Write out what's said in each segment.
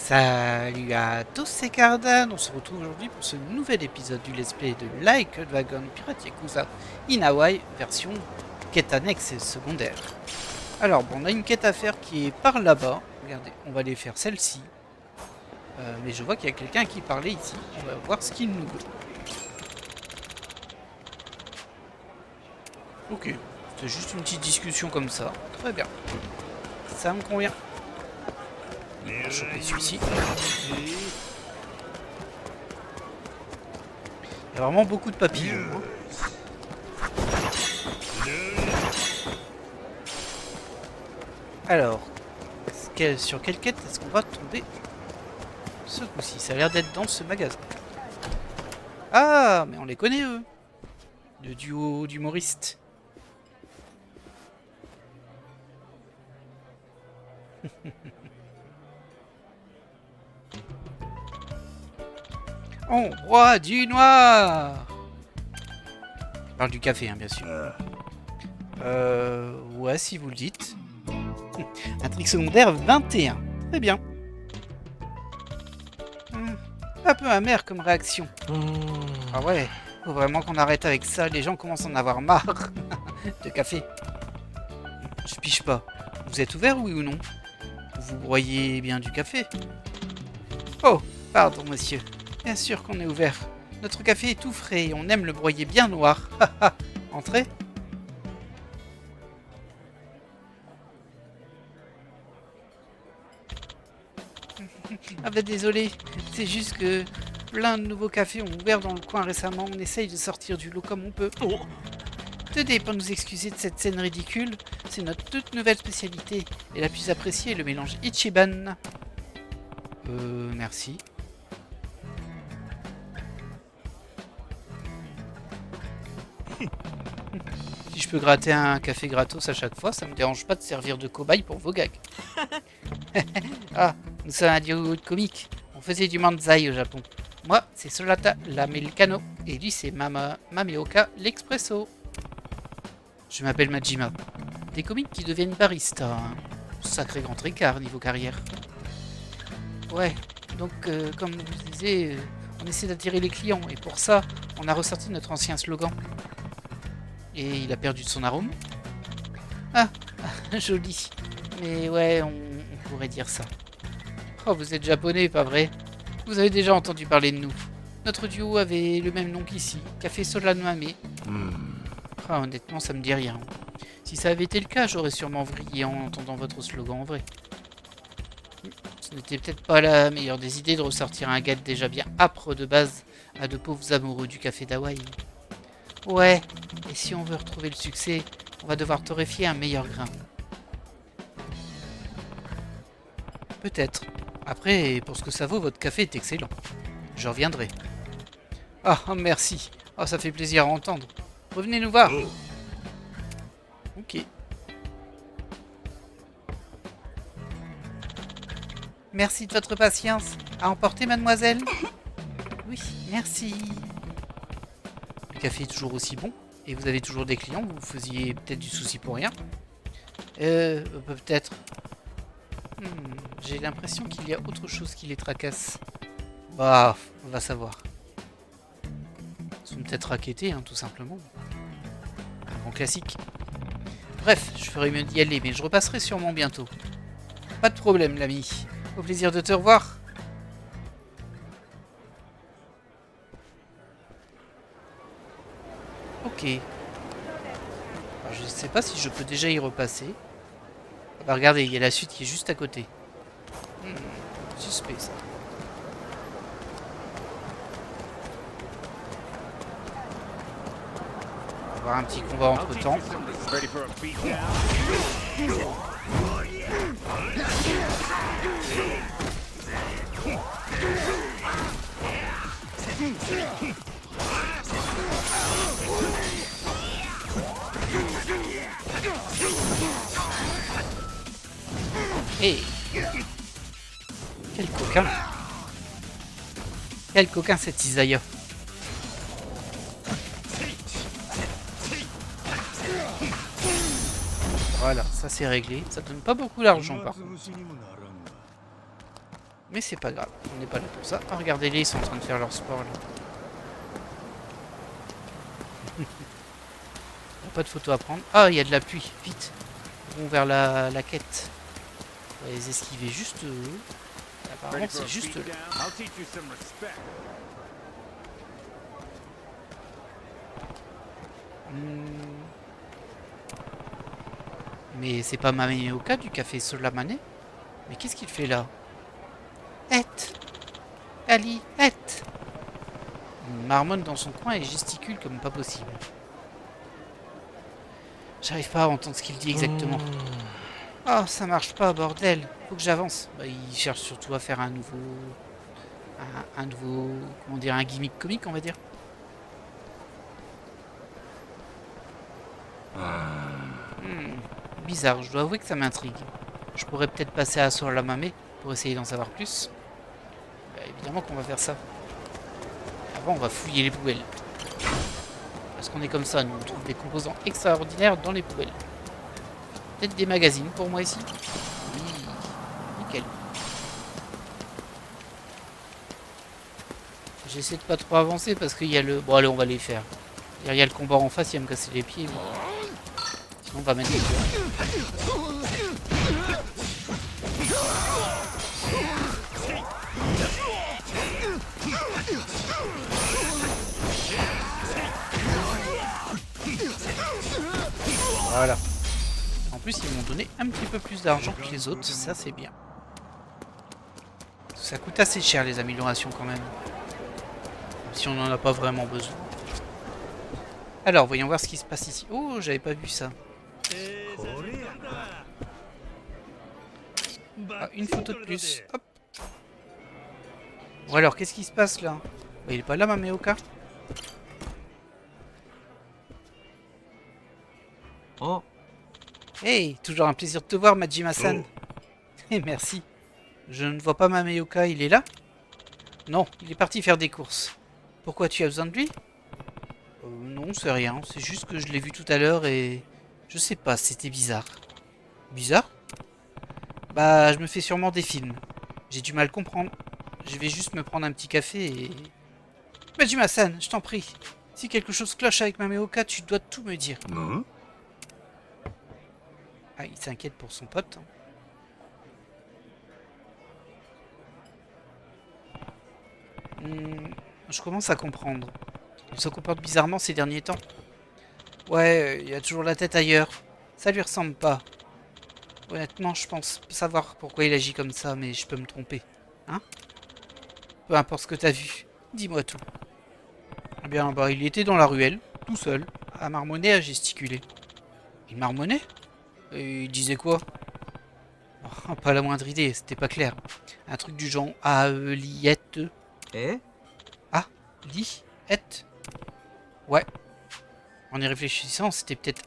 Salut à tous, c'est Cardan. On se retrouve aujourd'hui pour ce nouvel épisode du let's play de Like a Dragon Pirate Yakuza in Hawaii, version quête annexe et secondaire. Alors, bon, on a une quête à faire qui est par là-bas. Regardez, on va aller faire celle-ci. Mais je vois qu'il y a quelqu'un qui parlait ici. On va voir ce qu'il nous veut. Ok, c'est juste une petite discussion comme ça. Très bien. Ça me convient. On va choper celui-ci. Il y a vraiment beaucoup de papillons. Hein. Alors, sur quelle quête est-ce qu'on va tomber ce coup-ci? Ça a l'air d'être dans ce magasin. Ah, mais on les connaît eux. Le duo d'humoristes. Oh, roi du noir. Je parle du café, hein, bien sûr. Ouais, si vous le dites. Intrigue secondaire 21. Très bien. Un peu amer comme réaction. Ah ouais, faut vraiment qu'on arrête avec ça. Les gens commencent à en avoir marre de café. Je piche pas. Vous êtes ouvert, oui ou non? Vous broyez bien du café? Oh, pardon, monsieur. Bien sûr qu'on est ouvert. Notre café est tout frais et on aime le broyer bien noir. Entrez. Ah bah désolé, c'est juste que plein de nouveaux cafés ont ouvert dans le coin récemment. On essaye de sortir du lot comme on peut. Tenez, pour nous excuser de cette scène ridicule, c'est notre toute nouvelle spécialité et la plus appréciée, le mélange Ichiban. Merci. Si je peux gratter un café gratos à chaque fois, ça me dérange pas de servir de cobaye pour vos gags. Ah, nous sommes un duo de comiques. On faisait du manzai au Japon. Moi, c'est Solata l'americano et lui, c'est Mameoka l'expresso. Je m'appelle Majima. Des comiques qui deviennent baristas. Hein. Sacré grand écart niveau carrière. Ouais, donc comme vous disiez, on essaie d'attirer les clients et pour ça, on a ressorti notre ancien slogan. Et il a perdu de son arôme. Ah, joli. Mais ouais, on pourrait dire ça. Oh, vous êtes japonais, pas vrai? Vous avez déjà entendu parler de nous. Notre duo avait le même nom qu'ici, Café Solanmame. Ah, honnêtement, ça me dit rien. Si ça avait été le cas, j'aurais sûrement vrillé en entendant votre slogan en vrai. Ce n'était peut-être pas la meilleure des idées de ressortir un gars déjà bien âpre de base à de pauvres amoureux du café d'Hawaï. Ouais, et si on veut retrouver le succès, on va devoir torréfier un meilleur grain. Peut-être. Après, pour ce que ça vaut, votre café est excellent. Je reviendrai. Ah, merci. Ah, ça fait plaisir à entendre. Revenez nous voir. Ok. Merci de votre patience. À emporter, mademoiselle? Oui, merci. Le café est toujours aussi bon. Et vous avez toujours des clients. Vous faisiez peut-être du souci pour rien. Peut-être. J'ai l'impression qu'il y a autre chose qui les tracasse. Bah, on va savoir. Ils sont peut-être rackettés, hein, tout simplement. Un grand classique. Bref, je ferai mieux d'y aller, mais je repasserai sûrement bientôt. Pas de problème, l'ami. Au plaisir de te revoir. Ok. Alors, je sais pas si je peux déjà y repasser. Ah bah regardez, il y a la suite qui est juste à côté. Suspect ça. On va avoir un petit combat entre temps. Hey. Quel coquin. Quel coquin cet Isaiah. Voilà, ça c'est réglé. Ça donne pas beaucoup d'argent par contre. Mais c'est pas grave, on n'est pas là pour ça. Ah, regardez-les, ils sont en train de faire leur sport là. Il n'y a pas de photo à prendre. Ah, il y a de la pluie, vite. On vers la quête. On va les esquiver juste eux. Apparemment, c'est juste là. Mais c'est pas Mameoka du café Solamane. Mais qu'est-ce qu'il fait là? Et Ali, et il marmonne dans son coin et gesticule comme pas possible. J'arrive pas à entendre ce qu'il dit exactement. Oh, ça marche pas, bordel. Faut que j'avance. Bah, il cherche surtout à faire un nouveau... Un nouveau... Comment dire? Un gimmick comique, on va dire. Bizarre, je dois avouer que ça m'intrigue. Je pourrais peut-être passer à Solamame pour essayer d'en savoir plus. Bah, évidemment qu'on va faire ça. Avant, on va fouiller les poubelles. Parce qu'on est comme ça, nous on trouve des composants extraordinaires dans les poubelles. Peut-être des magazines pour moi ici. Oui, nickel. J'essaie de pas trop avancer parce qu'il y a le... Bon allez, on va les faire. Il y a le combat en face, il va me casser les pieds. Mais... Sinon on va mettre les pieds. Voilà. En plus, ils m'ont donné un petit peu plus d'argent que les autres, ça c'est bien. Ça coûte assez cher les améliorations quand même. Même si on n'en a pas vraiment besoin. Alors, voyons voir ce qui se passe ici. Oh, j'avais pas vu ça. Ah, une photo de plus. Hop. Bon alors, qu'est-ce qui se passe là? Bah, il est pas là, Mameoka? Oh. Hey, toujours un plaisir de te voir, Majima-san. Oh. Merci. Je ne vois pas Mameoka, il est là? Non, il est parti faire des courses. Pourquoi, tu as besoin de lui? Non, c'est rien. C'est juste que je l'ai vu tout à l'heure et... Je sais pas, c'était bizarre. Bizarre? Bah, je me fais sûrement des films. J'ai du mal à comprendre. Je vais juste me prendre un petit café et... Majima-san, je t'en prie. Si quelque chose cloche avec Mameoka, tu dois tout me dire. Ah, il s'inquiète pour son pote. Je commence à comprendre. Il se comporte bizarrement ces derniers temps. Ouais, il a toujours la tête ailleurs. Ça lui ressemble pas. Honnêtement, je pense savoir pourquoi il agit comme ça, mais je peux me tromper. Hein? Peu importe ce que t'as vu. Dis-moi tout. Eh bien, bah, il était dans la ruelle, tout seul, à marmonner, à gesticuler. Il marmonnait? Et il disait quoi? Oh, pas la moindre idée, c'était pas clair. Un truc du genre liette. Eh? Ah, li, et. Ouais. En y réfléchissant, c'était peut-être...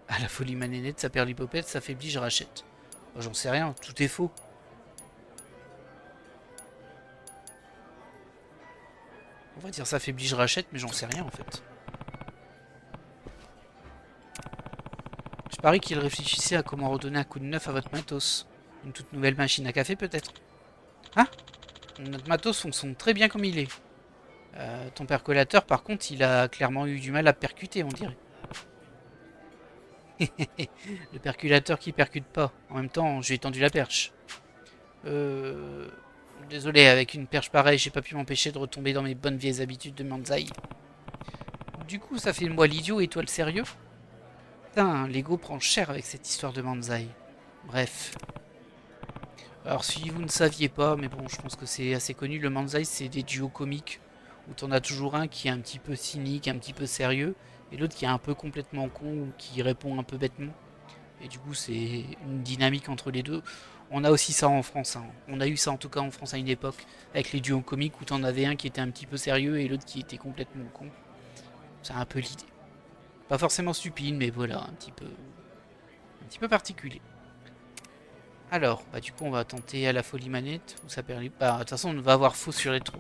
À la folie manénette, sa perlipopette s'affaiblit, je rachète. Oh, j'en sais rien, tout est faux. On va dire s'affaiblit, je rachète, mais j'en sais rien en fait. Je parie qu'il réfléchissait à comment redonner un coup de neuf à votre matos. Une toute nouvelle machine à café peut-être. Hein? Notre matos fonctionne très bien comme il est. Ton percolateur par contre, il a clairement eu du mal à percuter, on dirait. Le perculateur qui percute pas. En même temps, j'ai tendu la perche. Désolé, avec une perche pareille, j'ai pas pu m'empêcher de retomber dans mes bonnes vieilles habitudes de Manzai. Du coup, ça fait moi l'idiot et toi le sérieux? Putain, l'ego prend cher avec cette histoire de Manzai. Bref. Alors, si vous ne saviez pas, mais bon, je pense que c'est assez connu, le Manzai, c'est des duos comiques où t'en as toujours un qui est un petit peu cynique, un petit peu sérieux, et l'autre qui est un peu complètement con ou qui répond un peu bêtement. Et du coup, c'est une dynamique entre les deux. On a aussi ça en France. Hein. On a eu ça en tout cas en France à une époque, avec les duos comiques où t'en avais un qui était un petit peu sérieux et l'autre qui était complètement con. C'est un peu l'idée. Pas forcément stupide, mais voilà, un petit peu particulier. Alors, bah du coup, on va tenter à la folie manette. Où ça perd les... Bah, de toute façon, on va avoir faux sur les trous.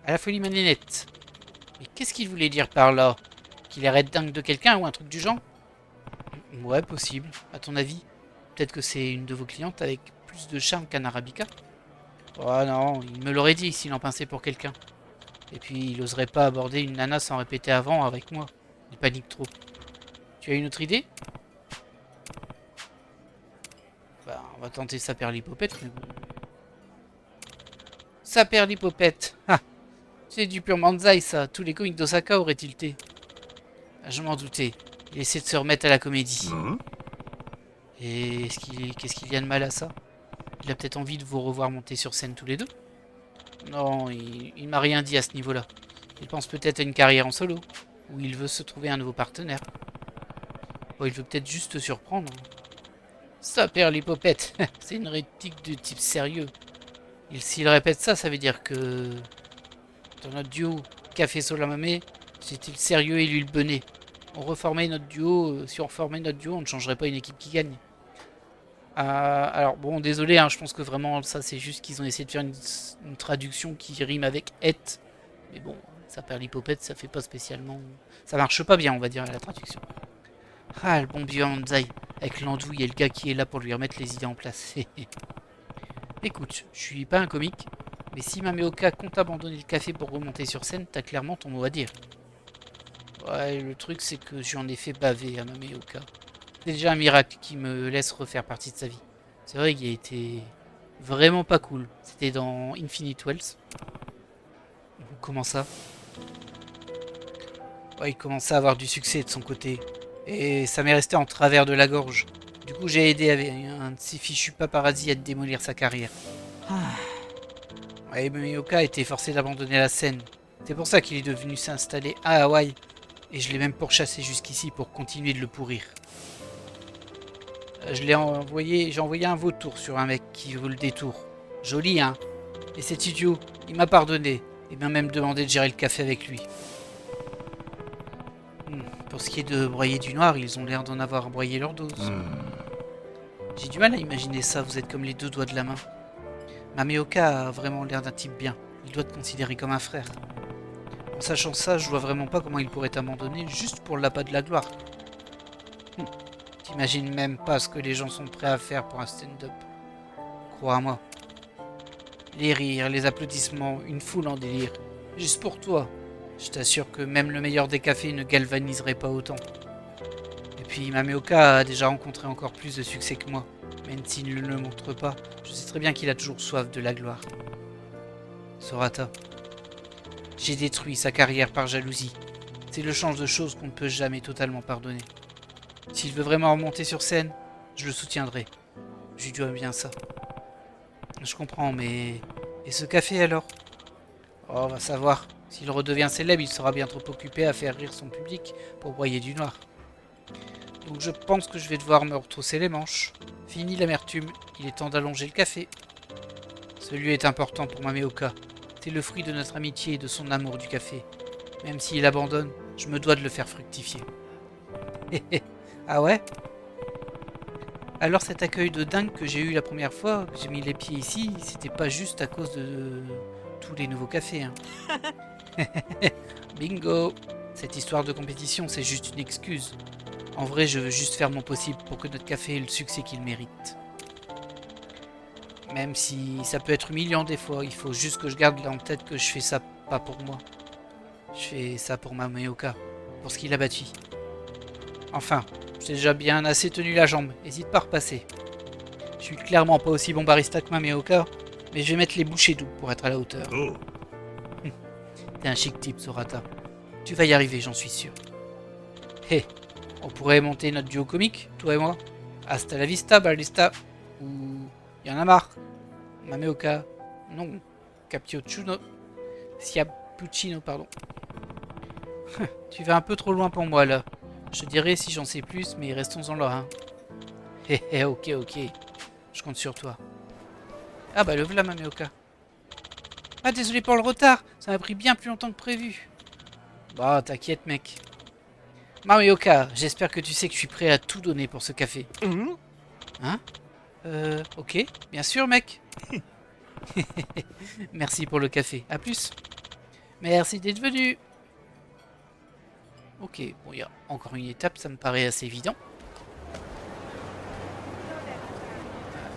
À la folie manette. Mais qu'est-ce qu'il voulait dire par là? Qu'il arrête dingue de quelqu'un ou un truc du genre? Ouais, possible. À ton avis? Peut-être que c'est une de vos clientes avec plus de charme qu'un arabica. Oh non, il me l'aurait dit s'il en pinçait pour quelqu'un. Et puis il oserait pas aborder une nana sans répéter avant avec moi. Il panique trop. Tu as une autre idée? Bah, on va tenter Saperlipopette, mais bon. Saperlipopette! Ah, c'est du pur manzai, ça. Tous les comiques d'Osaka auraient tilté. Ah, je m'en doutais. Il essaie de se remettre à la comédie. Et qu'est-ce qu'il y a de mal à ça? Il a peut-être envie de vous revoir monter sur scène tous les deux? Non, il m'a rien dit à ce niveau-là. Il pense peut-être à une carrière en solo, ou il veut se trouver un nouveau partenaire. Bon, il veut peut-être juste te surprendre. Ça perd l'hypopète. C'est une réplique de type sérieux. S'il répète ça, ça veut dire que dans notre duo Café Solamame, c'était le sérieux et lui le bonnet. On reformait notre duo, si on reformait notre duo, on ne changerait pas une équipe qui gagne. Alors bon, désolé, hein, je pense que vraiment ça c'est juste qu'ils ont essayé de faire une traduction qui rime avec et. Mais bon, ça perd l'hypopète, ça fait pas spécialement... Ça marche pas bien, on va dire, la traduction. Ah, le bon vieux Manzai, avec l'andouille et le gars qui est là pour lui remettre les idées en place. Écoute, je suis pas un comique, mais si Mameoka compte abandonner le café pour remonter sur scène, t'as clairement ton mot à dire. Ouais, le truc c'est que j'en ai fait baver à Mameoka. C'est déjà un miracle qui me laisse refaire partie de sa vie. C'est vrai qu'il a été vraiment pas cool. C'était dans Infinite Wells. Comment ça? Ouais, il commençait à avoir du succès de son côté. Et ça m'est resté en travers de la gorge. Du coup, j'ai aidé avec un de ces fichus paparazzi à démolir sa carrière. Ouais, Mameoka a été forcé d'abandonner la scène. C'est pour ça qu'il est devenu s'installer à Hawaï. Et je l'ai même pourchassé jusqu'ici pour continuer de le pourrir. J'ai envoyé un vautour sur un mec qui veut le détour. Joli, hein? Et cet idiot, il m'a pardonné. Et m'a même demandé de gérer le café avec lui. Pour ce qui est de broyer du noir, ils ont l'air d'en avoir broyé leur dose. J'ai du mal à imaginer ça, vous êtes comme les deux doigts de la main. Mameoka a vraiment l'air d'un type bien. Il doit te considérer comme un frère. En sachant ça, je vois vraiment pas comment il pourrait t'abandonner juste pour l'appât de la gloire. T'imagines même pas ce que les gens sont prêts à faire pour un stand-up. Crois-moi. Les rires, les applaudissements, une foule en délire. Juste pour toi. Je t'assure que même le meilleur des cafés ne galvaniserait pas autant. Et puis Mameoka a déjà rencontré encore plus de succès que moi. Même s'il ne le montre pas, je sais très bien qu'il a toujours soif de la gloire. Sorata. J'ai détruit sa carrière par jalousie. C'est le genre de choses qu'on ne peut jamais totalement pardonner. S'il veut vraiment remonter sur scène, je le soutiendrai. Je lui dois bien ça. Je comprends, mais... Et ce café alors? Oh, on va savoir. S'il redevient célèbre, il sera bien trop occupé à faire rire son public pour broyer du noir. Donc je pense que je vais devoir me retrousser les manches. Fini l'amertume, il est temps d'allonger le café. Ce lieu est important pour Mameoka. C'est le fruit de notre amitié et de son amour du café. Même s'il abandonne, je me dois de le faire fructifier. Ah ouais? Alors cet accueil de dingue que j'ai eu la première fois, que j'ai mis les pieds ici, c'était pas juste à cause de tous les nouveaux cafés. Hein. Bingo! Cette histoire de compétition, c'est juste une excuse. En vrai, je veux juste faire mon possible pour que notre café ait le succès qu'il mérite. Même si ça peut être humiliant des fois, il faut juste que je garde en tête que je fais ça pas pour moi. Je fais ça pour Mameoka, pour ce qu'il a bâti. Enfin, j'ai déjà bien assez tenu la jambe, hésite pas à repasser. Je suis clairement pas aussi bon barista que Mameoka, mais je vais mettre les bouchées doubles pour être à la hauteur. T'es un chic type, Sorata. Tu vas y arriver, j'en suis sûr. Hé, on pourrait monter notre duo comique, toi et moi. Hasta la vista, barista. Ou... Y'en a marre. Mameoka. Non. Cappuccino. Siapuccino, pardon. Tu vas un peu trop loin pour moi, là. Je dirais si j'en sais plus, mais restons-en là, hein. Hé, ok. Je compte sur toi. Ah bah le voilà, Mameoka. Ah, désolé pour le retard. Ça m'a pris bien plus longtemps que prévu. Bah, t'inquiète, mec. Mameoka, j'espère que tu sais que je suis prêt à tout donner pour ce café. Hein? Ok, bien sûr, mec. Merci pour le café. À plus. Merci d'être venu. Ok, bon, il y a encore une étape, ça me paraît assez évident.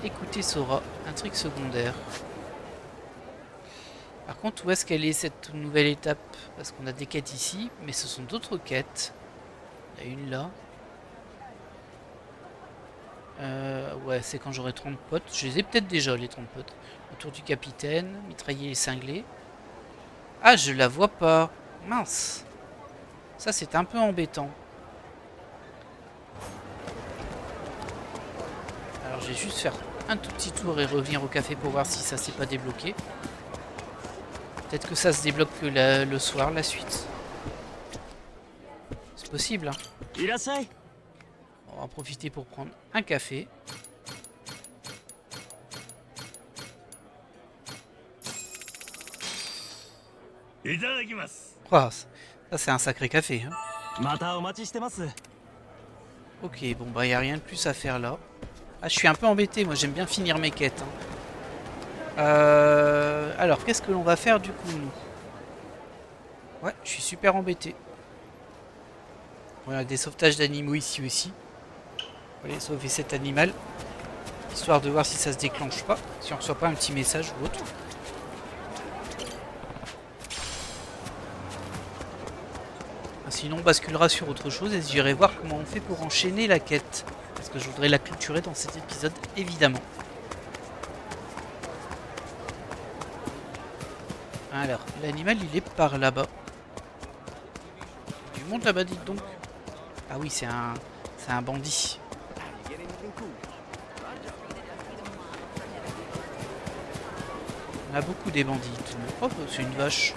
Écouter Sora, un truc secondaire. Par contre, où est-ce qu'elle est cette nouvelle étape? Parce qu'on a des quêtes ici, mais ce sont d'autres quêtes. Il y en a une là. Ouais, c'est quand j'aurai 30 potes. Je les ai peut-être déjà, les 30 potes. Autour du capitaine, mitrailler les cinglés. Ah, je la vois pas. Mince. Ça, c'est un peu embêtant. Alors, je vais juste faire un tout petit tour et revenir au café pour voir si ça s'est pas débloqué. Peut-être que ça se débloque que le soir, la suite. C'est possible, hein. On va en profiter pour prendre un café. Oh, ça c'est un sacré café, hein. Ok, bon bah y a rien de plus à faire là. Ah, je suis un peu embêté, moi j'aime bien finir mes quêtes, hein. Alors, qu'est-ce que l'on va faire du coup, nous? Ouais, je suis super embêté. Voilà, des sauvetages d'animaux ici aussi. On va aller sauver cet animal. Histoire de voir si ça se déclenche pas. Si on reçoit pas un petit message ou autre. Sinon, on basculera sur autre chose et j'irai voir comment on fait pour enchaîner la quête. Parce que je voudrais la clôturer dans cet épisode, évidemment. Alors, l'animal, il est par là-bas. Du monde là-bas, dites donc. Ah oui, c'est un bandit. On a beaucoup des bandits. Oh, c'est une vache.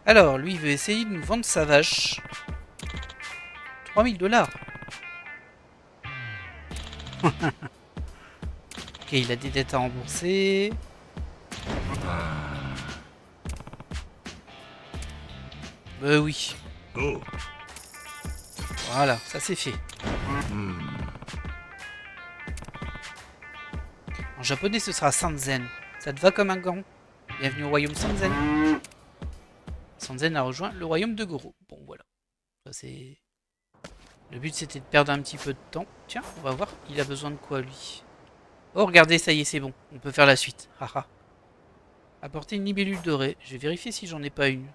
Alors, lui, il veut essayer de nous vendre sa vache. 3000 $. Ok, il a des dettes à rembourser. Oui. Voilà, ça c'est fait. En japonais, ce sera Sanzen. Ça te va comme un gant? Bienvenue au royaume Sanzen. Sanzen a rejoint le royaume de Goro. Bon, voilà. Ça, c'est... Le but, c'était de perdre un petit peu de temps. Tiens, on va voir. Il a besoin de quoi, lui? Oh, regardez, ça y est, c'est bon. On peut faire la suite. Haha. Apporter une libellule dorée. Je vais vérifier si j'en ai pas une.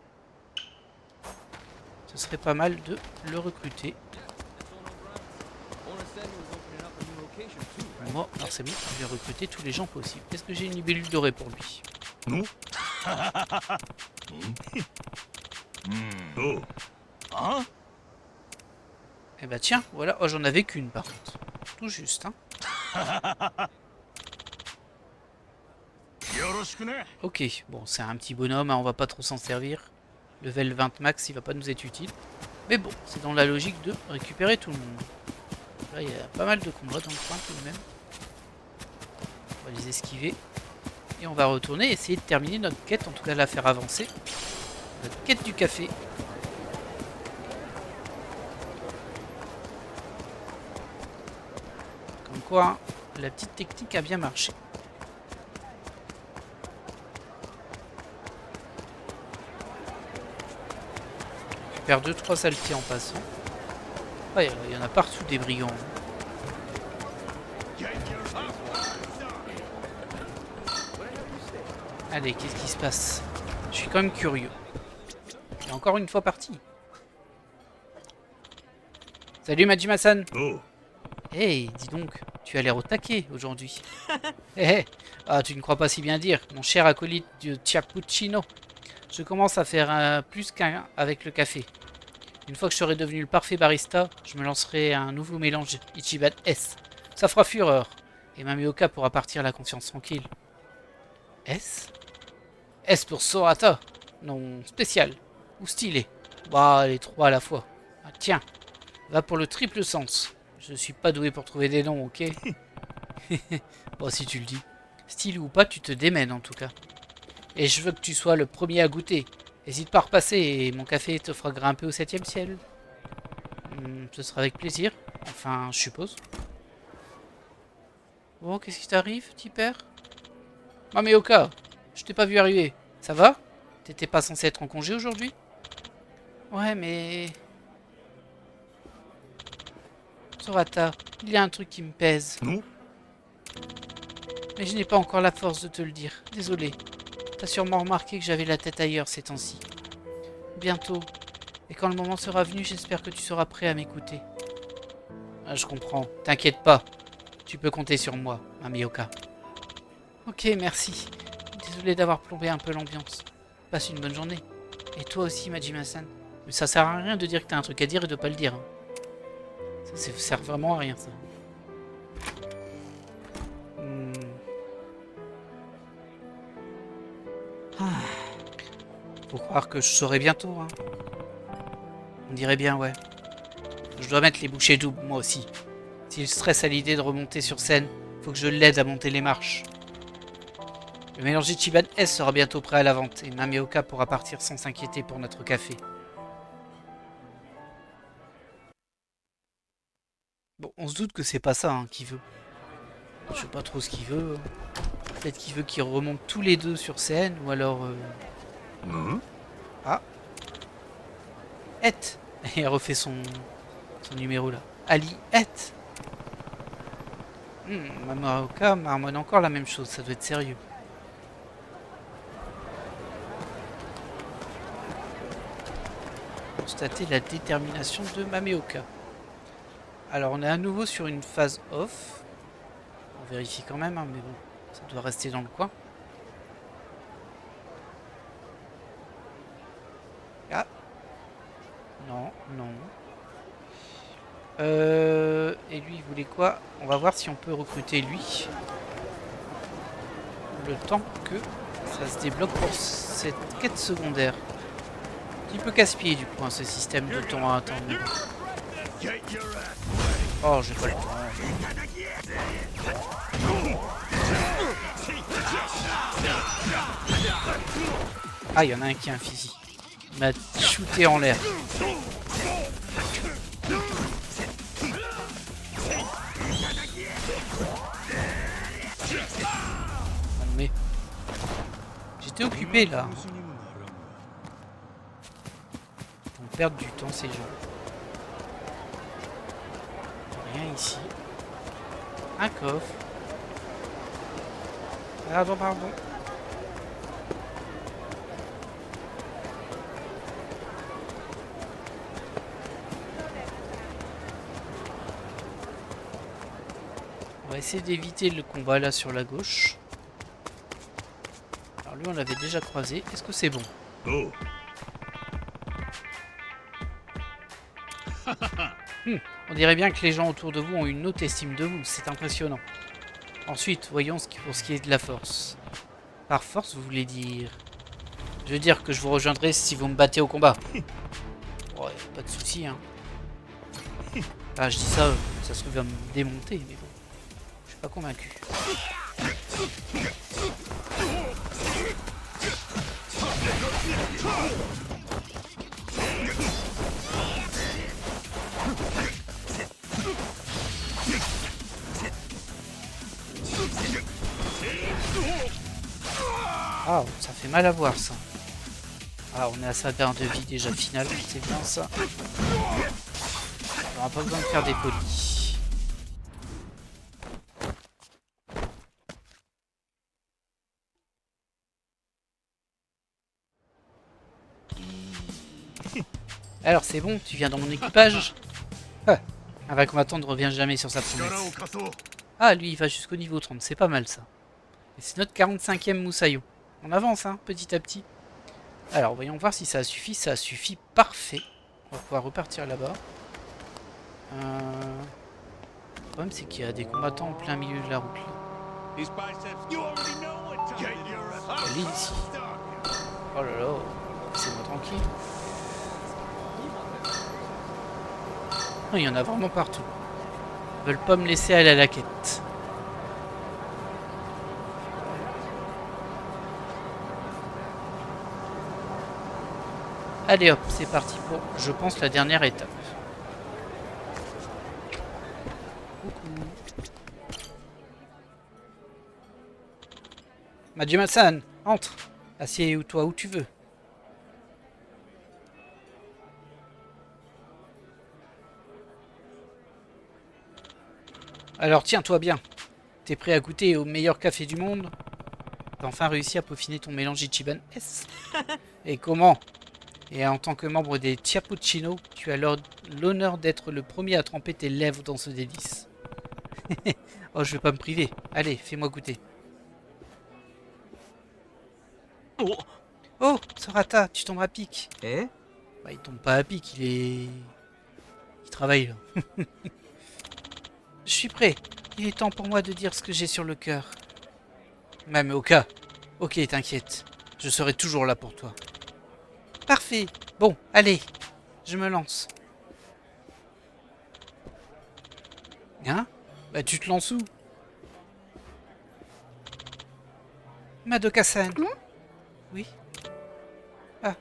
Ce serait pas mal de le recruter. Moi, alors c'est bon, je vais recruter tous les gens possibles. Est-ce que j'ai une libellule dorée pour lui? Non. Eh bah tiens, voilà. Oh, j'en avais qu'une par contre. Tout juste, hein. Ok, bon, c'est un petit bonhomme, hein, on va pas trop s'en servir. Level 20 max, il va pas nous être utile. Mais bon, c'est dans la logique de récupérer tout le monde. Là, il y a pas mal de combats dans le coin tout de même. On va les esquiver. Et on va retourner essayer de terminer notre quête, en tout cas la faire avancer. Notre quête du café. Comme quoi, hein, la petite technique a bien marché. On récupère 2-3 saletés en passant. Ouais, il y en a partout des brigands. Allez, qu'est-ce qui se passe? Je suis quand même curieux. Et encore une fois parti. Salut Majima-san. Hey, dis donc, tu as l'air au taquet aujourd'hui. Ah, tu ne crois pas si bien dire, mon cher acolyte de Cappuccino. Je commence à faire plus qu'un avec le café. Une fois que je serai devenu le parfait barista, je me lancerai un nouveau mélange Ichiban S. Ça fera fureur. Et Mamioka pourra partir la confiance tranquille. S? S pour Sorata. Non, spécial. Ou stylé. Bah, les trois à la fois. Ah, tiens, va pour le triple sens. Je suis pas doué pour trouver des noms, ok? Bon, si tu le dis. Stylé ou pas, tu te démènes en tout cas. Et je veux que tu sois le premier à goûter. Hésite pas à repasser et mon café te fera grimper au 7e ciel. Ce sera avec plaisir. Enfin, je suppose. Bon, qu'est-ce qui t'arrive, petit père? Mameoka, je t'ai pas vu arriver. Ça va? T'étais pas censé être en congé aujourd'hui? Ouais, mais... Sorata, il y a un truc qui me pèse. Non? Mais je n'ai pas encore la force de te le dire. Désolé. T'as sûrement remarqué que j'avais la tête ailleurs ces temps-ci. Bientôt. Et quand le moment sera venu, j'espère que tu seras prêt à m'écouter. Ah, je comprends. T'inquiète pas. Tu peux compter sur moi, Mamioka. Ok, merci. Désolé d'avoir plombé un peu l'ambiance. Passe une bonne journée. Et toi aussi, Majima-san. Mais ça sert à rien de dire que t'as un truc à dire et de pas le dire. Hein. Ça sert vraiment à rien, ça. Faut croire que je saurai bientôt. Hein. On dirait bien, ouais. Je dois mettre les bouchées doubles, moi aussi. S'il stresse à l'idée de remonter sur scène, faut que je l'aide à monter les marches. Le mélange Ichiban S sera bientôt prêt à la vente et Mamioka pourra partir sans s'inquiéter pour notre café. Bon, on se doute que c'est pas ça hein, qu'il veut. Je sais pas trop ce qu'il veut. Peut-être qu'il veut qu'ils remontent tous les deux sur scène ou alors... Ah. Et elle refait son numéro là. Ali Et. Mamioka marmonne encore la même chose, ça doit être sérieux. Constater la détermination de Mamioka. Alors on est à nouveau sur une phase off. On vérifie quand même, hein, mais bon, ça doit rester dans le coin. Ah. Non, non. Et lui, il voulait quoi? On va voir si on peut recruter lui. Le temps que ça se débloque pour cette quête secondaire. Un petit peu casse-pied du coup, hein, ce système de temps à attendre. Oh, j'ai pas le temps. Ah, il y en a un qui a un fusil. Il m'a shooté en l'air. Mais j'étais occupé là. Ils vont perdre du temps ces gens. Rien ici. Un coffre. Pardon, pardon. On va essayer d'éviter le combat là sur la gauche. Alors lui on l'avait déjà croisé. Est-ce que c'est bon? Oh. On dirait bien que les gens autour de vous ont une haute estime de vous. C'est impressionnant. Ensuite, voyons pour ce qui est de la force. Par force, vous voulez dire... Je veux dire que je vous rejoindrai si vous me battez au combat. Ouais, pas de soucis, hein. Ah, je dis ça, ça se trouve va me démonter, mais bon. Je suis pas convaincu. Ah, ça fait mal à voir ça. Ah, on est à sa barre de vie déjà finale, c'est bien ça. On n'aura pas besoin de faire des polis. Alors c'est bon, tu viens dans mon équipage. Ah, un vrai combattant ne revient jamais sur sa promesse. Ah, lui il va jusqu'au niveau 30, c'est pas mal ça. Et c'est notre 45e Moussaillon. On avance hein, petit à petit. Alors voyons voir si ça suffit. Ça suffit, parfait. On va pouvoir repartir là-bas. Le problème c'est qu'il y a des combattants en plein milieu de la route là. Elle est ici. Oh là là, laissez-moi tranquille. Non, il y en a vraiment partout. Ils veulent pas me laisser aller à la quête. Allez hop, c'est parti pour, je pense, la dernière étape. Coucou. Majima-san, entre. Assieds-toi où tu veux. Alors tiens-toi bien. T'es prêt à goûter au meilleur café du monde? T'as enfin réussi à peaufiner ton mélange Ichiban S. Et comment? Et en tant que membre des Cappuccino, tu as alors l'honneur d'être le premier à tremper tes lèvres dans ce délice. Oh, je vais pas me priver. Allez, fais-moi goûter. Oh. Oh, Sorata, tu tombes à pic. Eh? Bah, il tombe pas à pic, il travaille là. Je suis prêt. Il est temps pour moi de dire ce que j'ai sur le cœur. Même au cas. Ok, t'inquiète. Je serai toujours là pour toi. Parfait. Bon, allez. Je me lance. Hein? Bah tu te lances où? Madoka-san. Oui. Ah.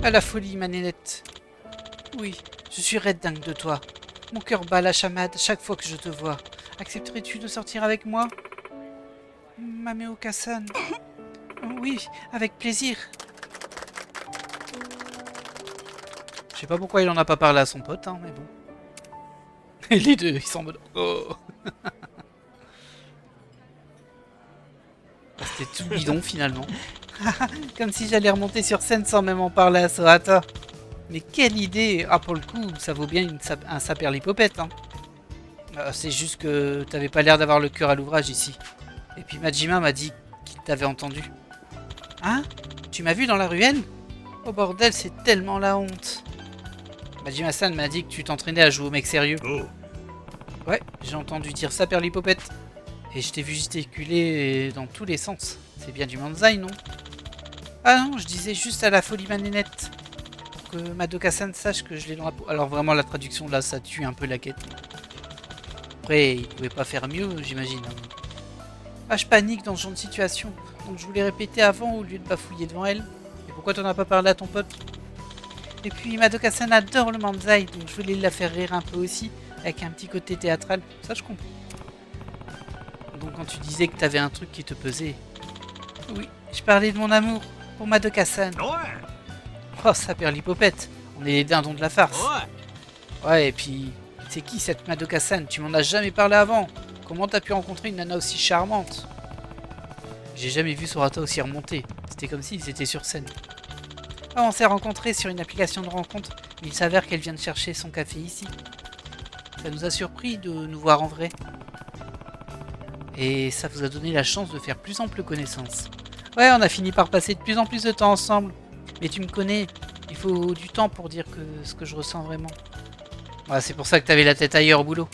À la folie, ma nénette. Oui, je suis red dingue de toi. Mon cœur bat la chamade chaque fois que je te vois. Accepterais-tu de sortir avec moi? Mameoka-san. Oui, avec plaisir. Je sais pas pourquoi il en a pas parlé à son pote, hein, mais bon. Et les deux, ils sont en mode... Oh. C'était tout bidon finalement. Comme si j'allais remonter sur scène sans même en parler à Sorata. Mais quelle idée! Ah, pour le coup, ça vaut bien un saperlipopette, hein. C'est juste que t'avais pas l'air d'avoir le cœur à l'ouvrage ici. Et puis Majima m'a dit qu'il t'avait entendu. Hein? Tu m'as vu dans la ruelle? Oh bordel, c'est tellement la honte. Majima-san m'a dit que tu t'entraînais à jouer au mec sérieux. Oh. Ouais, j'ai entendu dire saperlipopette. Et je t'ai vu gesticuler dans tous les sens. C'est bien du manzai, non? Ah non, je disais juste à la folie manénette. Pour que Madoka-san sache que je l'ai dans la peau. Alors vraiment, la traduction là, ça tue un peu la quête. Après, il pouvait pas faire mieux, j'imagine. Ah, je panique dans ce genre de situation. Donc je voulais répéter avant au lieu de bafouiller devant elle. Et pourquoi t'en as pas parlé à ton pote? Et puis Madoka-san adore le manzai, donc je voulais la faire rire un peu aussi, avec un petit côté théâtral. Ça, je comprends. Donc quand tu disais que t'avais un truc qui te pesait... Oui, je parlais de mon amour pour Madoka-san. Ouais. Oh, saperlipopette, on est les dindons de la farce. Ouais. Ouais, et puis... C'est qui cette Madoka-san? Tu m'en as jamais parlé avant. Comment t'as pu rencontrer une nana aussi charmante? J'ai jamais vu Sorata aussi remonter. C'était comme s'ils étaient sur scène. Oh, on s'est rencontrés sur une application de rencontre, mais il s'avère qu'elle vient de chercher son café ici. Ça nous a surpris de nous voir en vrai. Et ça vous a donné la chance de faire plus ample connaissance. Ouais, on a fini par passer de plus en plus de temps ensemble. Mais tu me connais, il faut du temps pour dire ce que je ressens vraiment. Ouais, c'est pour ça que t'avais la tête ailleurs au boulot.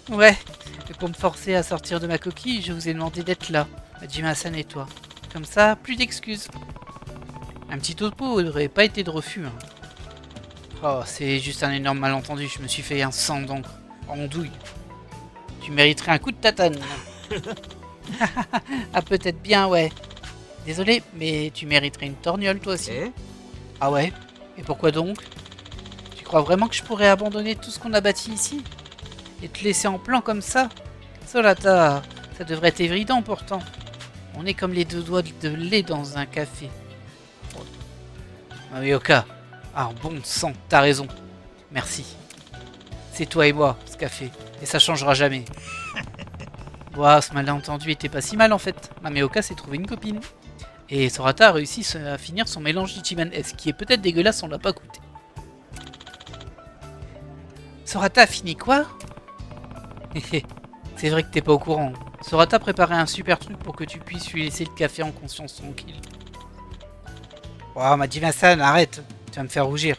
Ouais, et pour me forcer à sortir de ma coquille, je vous ai demandé d'être là, Majima-san et toi. Comme ça, plus d'excuses. Un petit topo n'aurait pas été de refus. Hein. Oh, c'est juste un énorme malentendu, je me suis fait un sang d'encre. En douille. Tu mériterais un coup de tatane. Ah, peut-être bien, ouais. Désolé, mais tu mériterais une torgnole, toi aussi. Eh? Ah ouais? Et pourquoi donc? Tu crois vraiment que je pourrais abandonner tout ce qu'on a bâti ici? Et te laisser en plan comme ça? Sorata, ça devrait être évident pourtant. On est comme les deux doigts de lait dans un café. Mameoka, ah bon sang, t'as raison. Merci. C'est toi et moi, ce café. Et ça changera jamais. Ouah, ce malentendu était pas si mal en fait. Mameoka s'est trouvé une copine. Et Sorata a réussi à finir son mélange d'Ichiban S, qui est peut-être dégueulasse, on l'a pas goûté. Sorata a fini quoi? C'est vrai que t'es pas au courant. Sorata préparait un super truc pour que tu puisses lui laisser le café en conscience tranquille. Ouah, Majima-san, arrête, tu vas me faire rougir.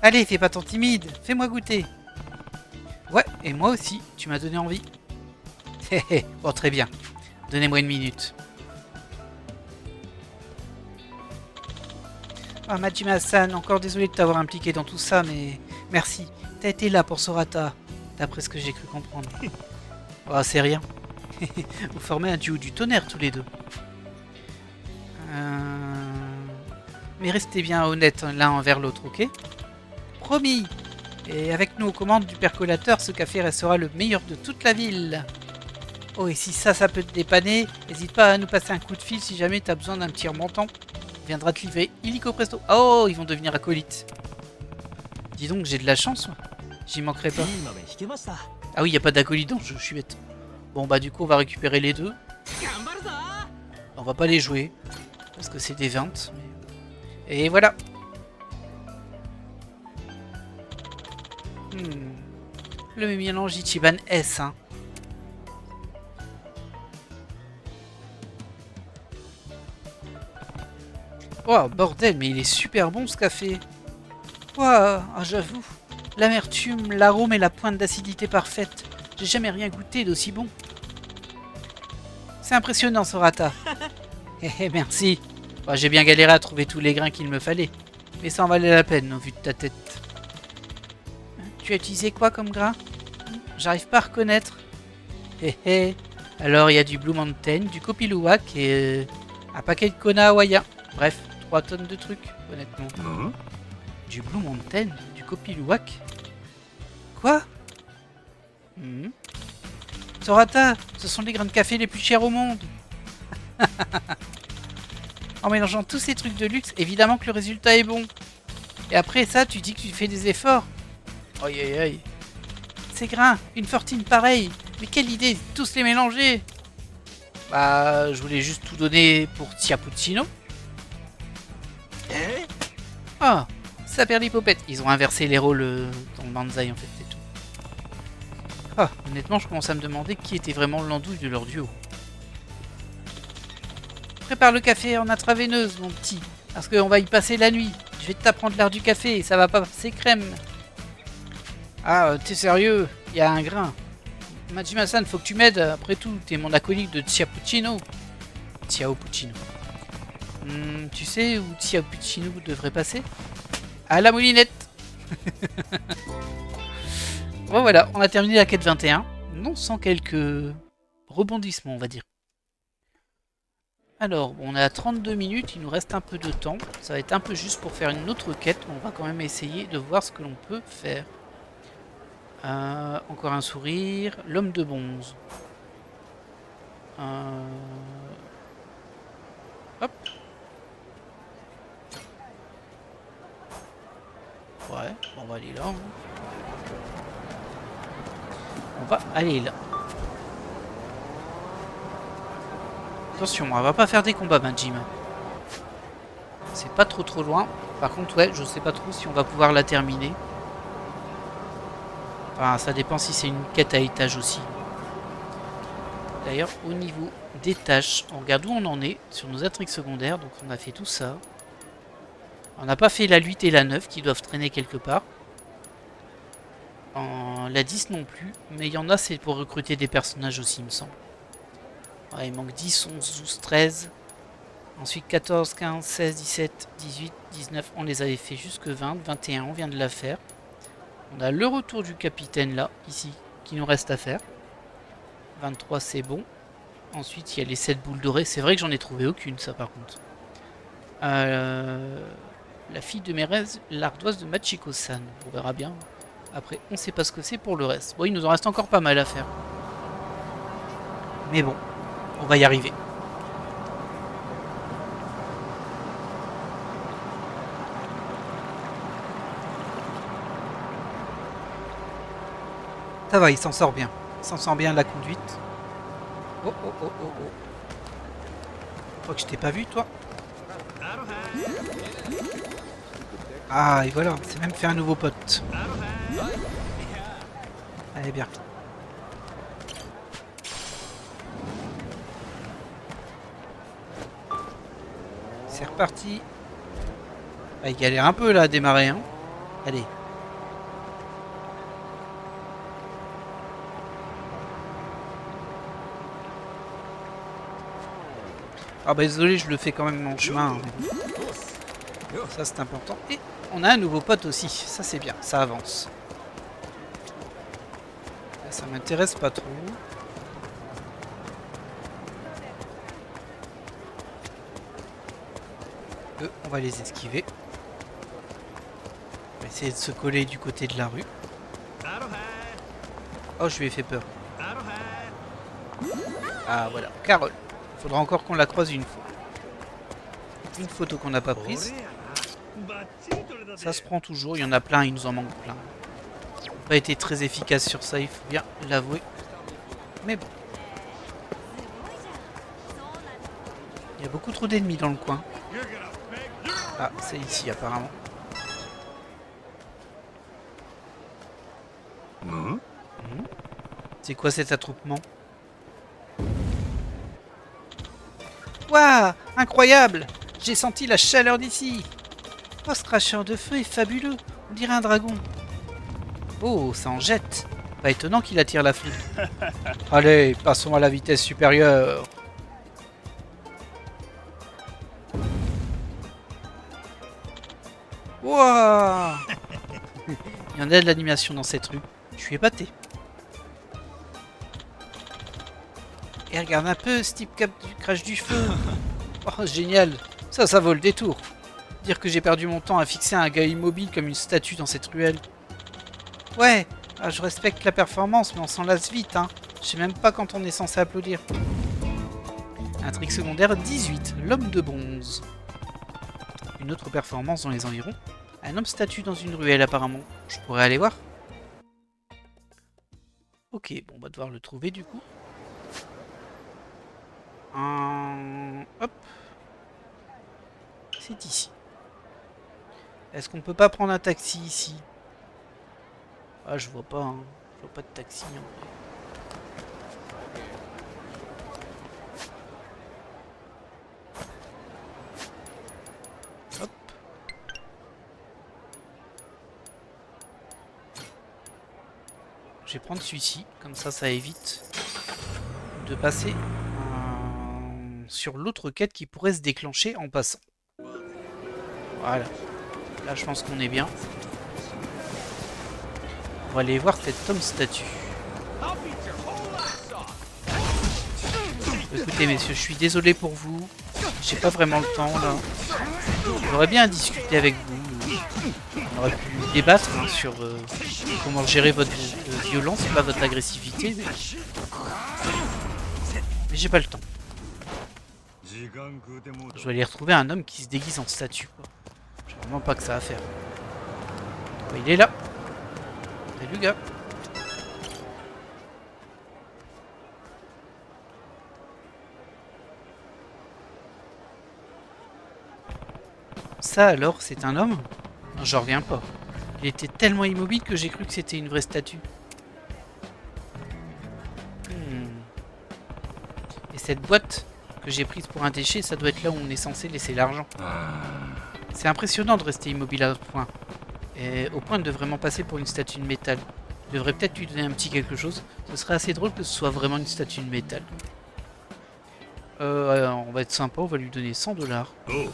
Allez, fais pas tant timide, fais-moi goûter. Ouais, et moi aussi, tu m'as donné envie. Bon, très bien. Donnez-moi une minute. Ah, Majima-san, encore désolé de t'avoir impliqué dans tout ça, mais merci. T'as été là pour Sorata, d'après ce que j'ai cru comprendre. Oh, c'est rien. Vous formez un duo du tonnerre tous les deux. Mais restez bien honnêtes l'un envers l'autre, ok? Promis. Et avec nous aux commandes du percolateur, ce café restera le meilleur de toute la ville. Oh, et si ça peut te dépanner, n'hésite pas à nous passer un coup de fil si jamais t'as besoin d'un petit remontant. On viendra te livrer illico presto. Oh, ils vont devenir acolytes. Dis donc, j'ai de la chance. J'y manquerai pas. いい豆引けました。 Ah oui, y a pas d'acolyte dans le jeu, je suis bête. Bon bah du coup on va récupérer les deux. 頑張るぞ。 On va pas les jouer. Parce que c'est des ventes. Mais... Et voilà. Le mélange Ichiban S, hein. Oh bordel, mais il est super bon ce café. Ouah, ah, j'avoue. L'amertume, l'arôme et la pointe d'acidité parfaite. J'ai jamais rien goûté d'aussi bon. C'est impressionnant, Sorata. Merci. Bon, j'ai bien galéré à trouver tous les grains qu'il me fallait. Mais ça en valait la peine, au vu de ta tête. Tu as utilisé quoi comme grain? J'arrive pas à reconnaître. Alors, il y a du Blue Mountain, du Kopiluwak et un paquet de Kona hawaïen. Bref, 3 tonnes de trucs, honnêtement. Du Blue Mountain, du Kopiluwak. Quoi? Sorata, ce sont les grains de café les plus chers au monde. En mélangeant tous ces trucs de luxe, évidemment que le résultat est bon. Et après ça, tu dis que tu fais des efforts. Aïe aïe aïe. Ces grains, une fortune pareille. Mais quelle idée, tous les mélanger. Bah, je voulais juste tout donner pour Tiapuccino. Ah, ça perd l'hypopète. Ils ont inversé les rôles dans le Banzai en fait, c'est tout. Ah, honnêtement, je commence à me demander qui était vraiment l'andouille de leur duo. Prépare le café en intraveineuse, mon petit, parce qu'on va y passer la nuit. Je vais t'apprendre l'art du café et ça va pas passer crème. Ah, t'es sérieux? Il y a un grain. Majima-san, faut que tu m'aides. Après tout, t'es mon acolyte de Tiapuccino. Tiapuccino. Tu sais où Tiapuccino devrait passer? À la moulinette. Bon voilà, on a terminé la quête 21. Non sans quelques rebondissements, on va dire. Alors, on est à 32 minutes, il nous reste un peu de temps. Ça va être un peu juste pour faire une autre quête. On va quand même essayer de voir ce que l'on peut faire. Encore un sourire. L'homme de bronze. Hop. Ouais, on va aller là. Hein. On va aller là. Attention, on va pas faire des combats, Benjima. C'est pas trop loin. Par contre, ouais, je sais pas trop si on va pouvoir la terminer. Enfin, ça dépend si c'est une quête à étage aussi. D'ailleurs, au niveau des tâches, on regarde où on en est sur nos intrigues secondaires. Donc, on a fait tout ça. On n'a pas fait la 8 et la 9 qui doivent traîner quelque part. La 10 non plus. Mais il y en a, c'est pour recruter des personnages aussi, il me semble. Ouais, il manque 10, 11, 12, 13. Ensuite 14, 15, 16, 17, 18, 19. On les avait fait jusque 20. 21, on vient de la faire. On a le retour du capitaine là, ici, qui nous reste à faire. 23, c'est bon. Ensuite, il y a les 7 boules dorées. C'est vrai que j'en ai trouvé aucune, ça par contre. La fille de Mérez, l'ardoise de Machiko-san. On verra bien. Après, on sait pas ce que c'est pour le reste. Bon, il nous en reste encore pas mal à faire. Mais bon, on va y arriver. Ça va, il s'en sort bien. Il s'en sort bien de la conduite. Oh, oh, oh, oh, oh. Je crois que je t'ai pas vu, toi. Ah, et voilà, c'est même fait un nouveau pote. Allez, bien. C'est reparti. Ah, il galère un peu là à démarrer. Hein. Allez. Ah bah désolé, je le fais quand même en chemin. Ça c'est important. Et on a un nouveau pote aussi. Ça c'est bien, ça avance. Là, ça m'intéresse pas trop. Eux, on va les esquiver. On va essayer de se coller du côté de la rue. Oh, je lui ai fait peur. Ah voilà, Carole. Il faudra encore qu'on la croise une fois. Une photo qu'on n'a pas prise. Ça se prend toujours, il y en a plein, il nous en manque plein. Pas été très efficace sur ça, il faut bien l'avouer. Mais bon. Il y a beaucoup trop d'ennemis dans le coin. Ah, c'est ici apparemment. C'est quoi cet attroupement? Waouh! Incroyable! J'ai senti la chaleur d'ici! Oh, ce cracheur de feu est fabuleux! On dirait un dragon. Oh, ça en jette! Pas étonnant qu'il attire la foule. Allez, passons à la vitesse supérieure. Waouh! Il y en a de l'animation dans cette rue. Je suis épaté. Et regarde un peu ce type cap du crash du feu. Oh, génial. Ça vaut le détour. Dire que j'ai perdu mon temps à fixer un gars immobile comme une statue dans cette ruelle. Ouais, je respecte la performance, mais on s'en lasse vite, hein. Je sais même pas quand on est censé applaudir. Intrigue secondaire 18, l'homme de bronze. Une autre performance dans les environs. Un homme statue dans une ruelle apparemment. Je pourrais aller voir. Ok, bon, on va devoir le trouver du coup. Hop. C'est ici. Est-ce qu'on peut pas prendre un taxi ici? Ah, je vois pas, hein. Je vois pas de taxi en vrai. Hop. Je vais prendre celui-ci, comme ça évite de passer sur l'autre quête qui pourrait se déclencher en passant. Voilà. Là, je pense qu'on est bien. On va aller voir cet homme statue. Écoutez, messieurs, je suis désolé pour vous. J'ai pas vraiment le temps, là. J'aurais bien discuté avec vous. On aurait pu débattre hein, sur comment gérer votre violence, pas votre agressivité. Mais j'ai pas le temps. Je vais aller retrouver un homme qui se déguise en statue. J'ai vraiment pas que ça à faire. Oh, il est là. Salut gars. Ça alors, c'est un homme? Non, j'en reviens pas. Il était tellement immobile que j'ai cru que c'était une vraie statue. Et cette boîte que j'ai prise pour un déchet, ça doit être là où on est censé laisser l'argent. C'est impressionnant de rester immobile à ce point. Et au point de vraiment passer pour une statue de métal. Je devrais peut-être lui donner un petit quelque chose. Ce serait assez drôle que ce soit vraiment une statue de métal. On va être sympa, on va lui donner 100 $. Vous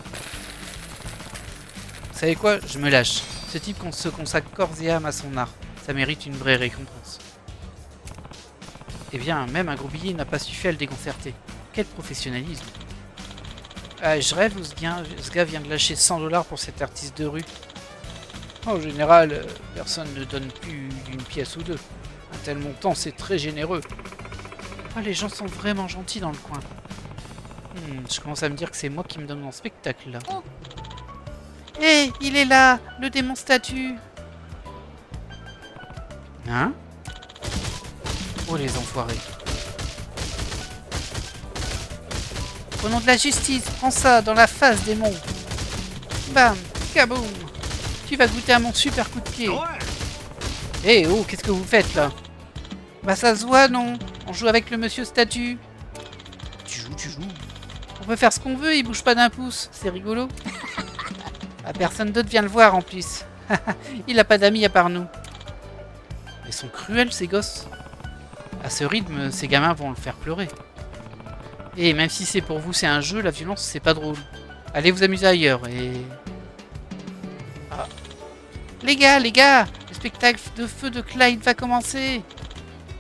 savez quoi? Je me lâche. Ce type se consacre corps et âme à son art. Ça mérite une vraie récompense. Eh bien, même un gros billet n'a pas suffi à le déconcerter. Quel professionnalisme. Je rêve où ce gars vient de lâcher 100 $ pour cet artiste de rue. En général, personne ne donne plus d'une pièce ou deux. Un tel montant, c'est très généreux. Oh, les gens sont vraiment gentils dans le coin. Je commence à me dire que c'est moi qui me donne mon spectacle là. Hé, il est là, le démon statue. Hein? Oh les enfoirés. Au nom de la justice, prends ça dans la face, démon. Bam, kaboum. Tu vas goûter à mon super coup de pied. Eh oh, qu'est-ce que vous faites là? Bah ça se voit, non? On joue avec le monsieur statue. Tu joues. On peut faire ce qu'on veut, il bouge pas d'un pouce. C'est rigolo. Ah, personne d'autre vient le voir en plus. Il a pas d'amis à part nous. Ils sont cruels ces gosses. À ce rythme, ces gamins vont le faire pleurer. Et même si c'est pour vous, c'est un jeu, la violence c'est pas drôle. Allez vous amuser ailleurs et... Ah. Les gars, le spectacle de feu de Clyde va commencer.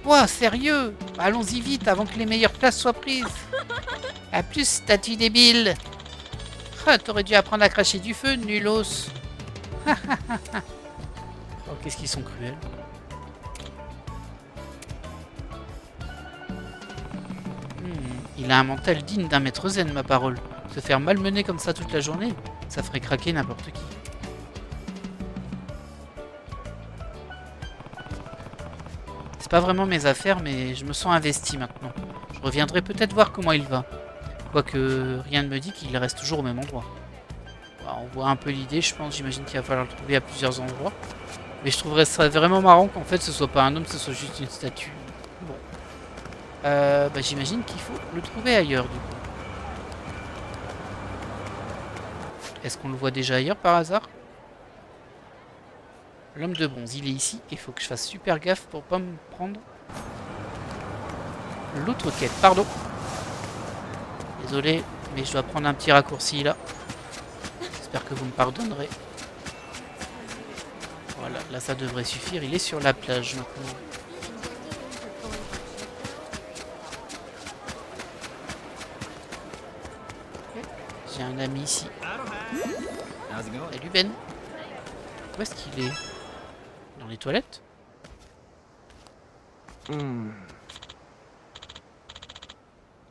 Ouah, sérieux? Bah, allons-y vite avant que les meilleures places soient prises. A plus, statue débile. Ah, t'aurais dû apprendre à cracher du feu, nulos. Oh, qu'est-ce qu'ils sont cruels. Il a un mental digne d'un maître zen, ma parole. Se faire malmener comme ça toute la journée, ça ferait craquer n'importe qui. C'est pas vraiment mes affaires, mais je me sens investi maintenant. Je reviendrai peut-être voir comment il va. Quoique rien ne me dit qu'il reste toujours au même endroit. Bah, on voit un peu l'idée, je pense. J'imagine qu'il va falloir le trouver à plusieurs endroits. Mais je trouverais ça vraiment marrant qu'en fait ce soit pas un homme, ce soit juste une statue. Bon. Bah, j'imagine qu'il faut le trouver ailleurs du coup. Est-ce qu'on le voit déjà ailleurs par hasard? L'homme de bronze, il est ici. Il faut que je fasse super gaffe pour pas me prendre l'autre quête. Pardon. Désolé, mais je dois prendre un petit raccourci là. J'espère que vous me pardonnerez. Voilà, là ça devrait suffire. Il est sur la plage maintenant. J'ai un ami ici. Salut Ben. Où est-ce qu'il est? Dans les toilettes?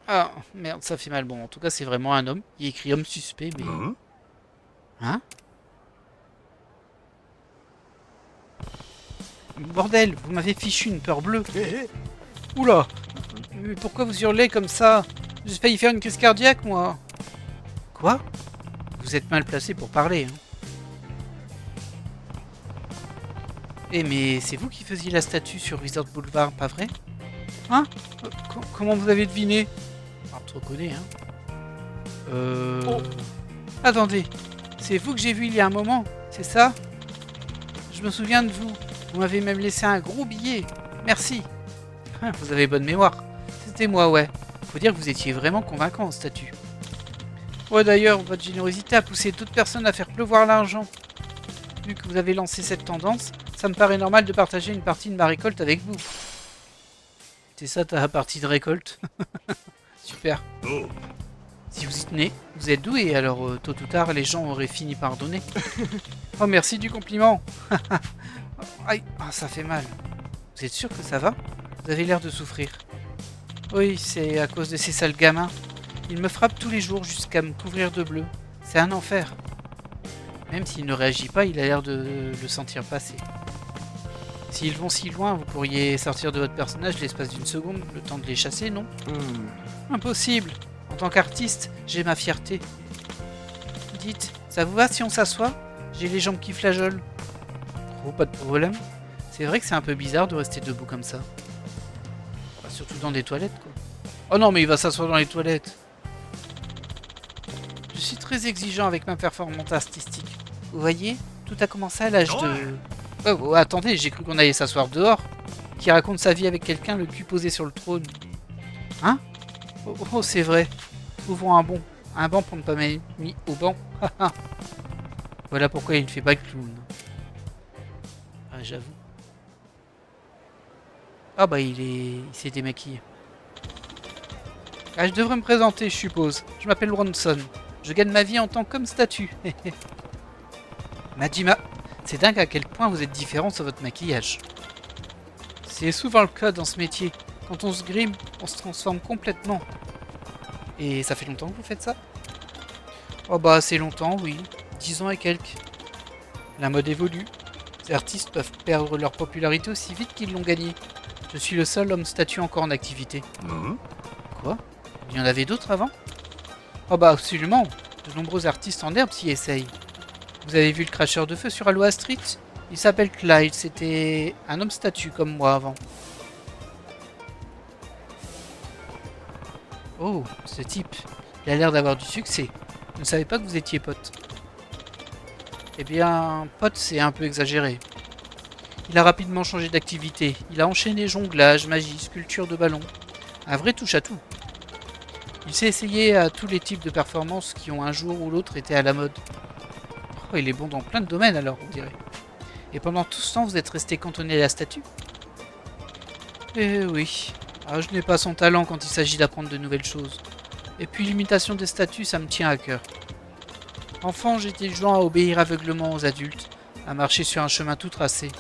Ah, merde, ça fait mal. Bon, en tout cas, c'est vraiment un homme. Il écrit homme suspect, mais... Hein? Bordel, vous m'avez fichu une peur bleue. Oula! Mais pourquoi vous hurlez comme ça? J'ai failli faire une crise cardiaque, moi. Quoi? Vous êtes mal placé pour parler, hein. Eh, mais c'est vous qui faisiez la statue sur Wizard Boulevard, pas vrai? Hein? Comment vous avez deviné? On te reconnaît, hein. Oh. Attendez, c'est vous que j'ai vu il y a un moment, c'est ça? Je me souviens de vous. Vous m'avez même laissé un gros billet. Merci. Vous avez bonne mémoire. C'était moi, ouais. Faut dire que vous étiez vraiment convaincant en statue. Ouais, d'ailleurs, votre générosité a poussé d'autres personnes à faire pleuvoir l'argent. Vu que vous avez lancé cette tendance, ça me paraît normal de partager une partie de ma récolte avec vous. C'est ça ta partie de récolte? Super. Si vous y tenez, vous êtes doué, alors tôt ou tard, les gens auraient fini par donner. Oh, merci du compliment. Aïe, ça fait mal. Vous êtes sûr que ça va? Vous avez l'air de souffrir. Oui, c'est à cause de ces sales gamins. Ils me frappent tous les jours jusqu'à me couvrir de bleu. C'est un enfer. Même s'il ne réagit pas, il a l'air de le sentir passer. S'ils vont si loin, vous pourriez sortir de votre personnage l'espace d'une seconde, le temps de les chasser, non? Impossible. En tant qu'artiste, j'ai ma fierté. Dites, ça vous va si on s'assoit? J'ai les jambes qui flageolent. Oh, pas de problème. C'est vrai que c'est un peu bizarre de rester debout comme ça. Enfin, surtout dans des toilettes, quoi. Oh non, mais il va s'asseoir dans les toilettes. Je suis très exigeant avec ma performance artistique. Vous voyez, tout a commencé à l'âge de... Oh, attendez, j'ai cru qu'on allait s'asseoir dehors. Qui raconte sa vie avec quelqu'un le cul posé sur le trône. Hein? Oh, c'est vrai. Trouvons un banc pour ne pas m'être mis au banc. Voilà pourquoi il ne fait pas le clown. Ah, j'avoue. Ah bah il s'est démaquillé. Ah, je devrais me présenter, je suppose. Je m'appelle Bronson. Je gagne ma vie en tant qu'homme statue. Majima, c'est dingue à quel point vous êtes différent sur votre maquillage. C'est souvent le cas dans ce métier. Quand on se grime, on se transforme complètement. Et ça fait longtemps que vous faites ça? Oh bah assez longtemps, oui. 10 ans et quelques. La mode évolue. Les artistes peuvent perdre leur popularité aussi vite qu'ils l'ont gagnée. Je suis le seul homme statue encore en activité. Quoi? Il y en avait d'autres avant? Oh bah absolument. De nombreux artistes en herbe s'y essayent. Vous avez vu le cracheur de feu sur Aloha Street? Il s'appelle Clyde, c'était un homme statue comme moi avant. Oh, ce type, il a l'air d'avoir du succès. Je ne savais pas que vous étiez pote. Eh bien, pote, c'est un peu exagéré. Il a rapidement changé d'activité. Il a enchaîné jonglage, magie, sculpture de ballon. Un vrai touche-à-tout. Il s'est essayé à tous les types de performances qui ont un jour ou l'autre été à la mode. Oh, il est bon dans plein de domaines alors, on dirait. Et pendant tout ce temps, vous êtes resté cantonné à la statue? Eh oui. Ah, je n'ai pas son talent quand il s'agit d'apprendre de nouvelles choses. Et puis l'imitation des statues, ça me tient à cœur. Enfant, j'étais du genre à obéir aveuglement aux adultes, à marcher sur un chemin tout tracé.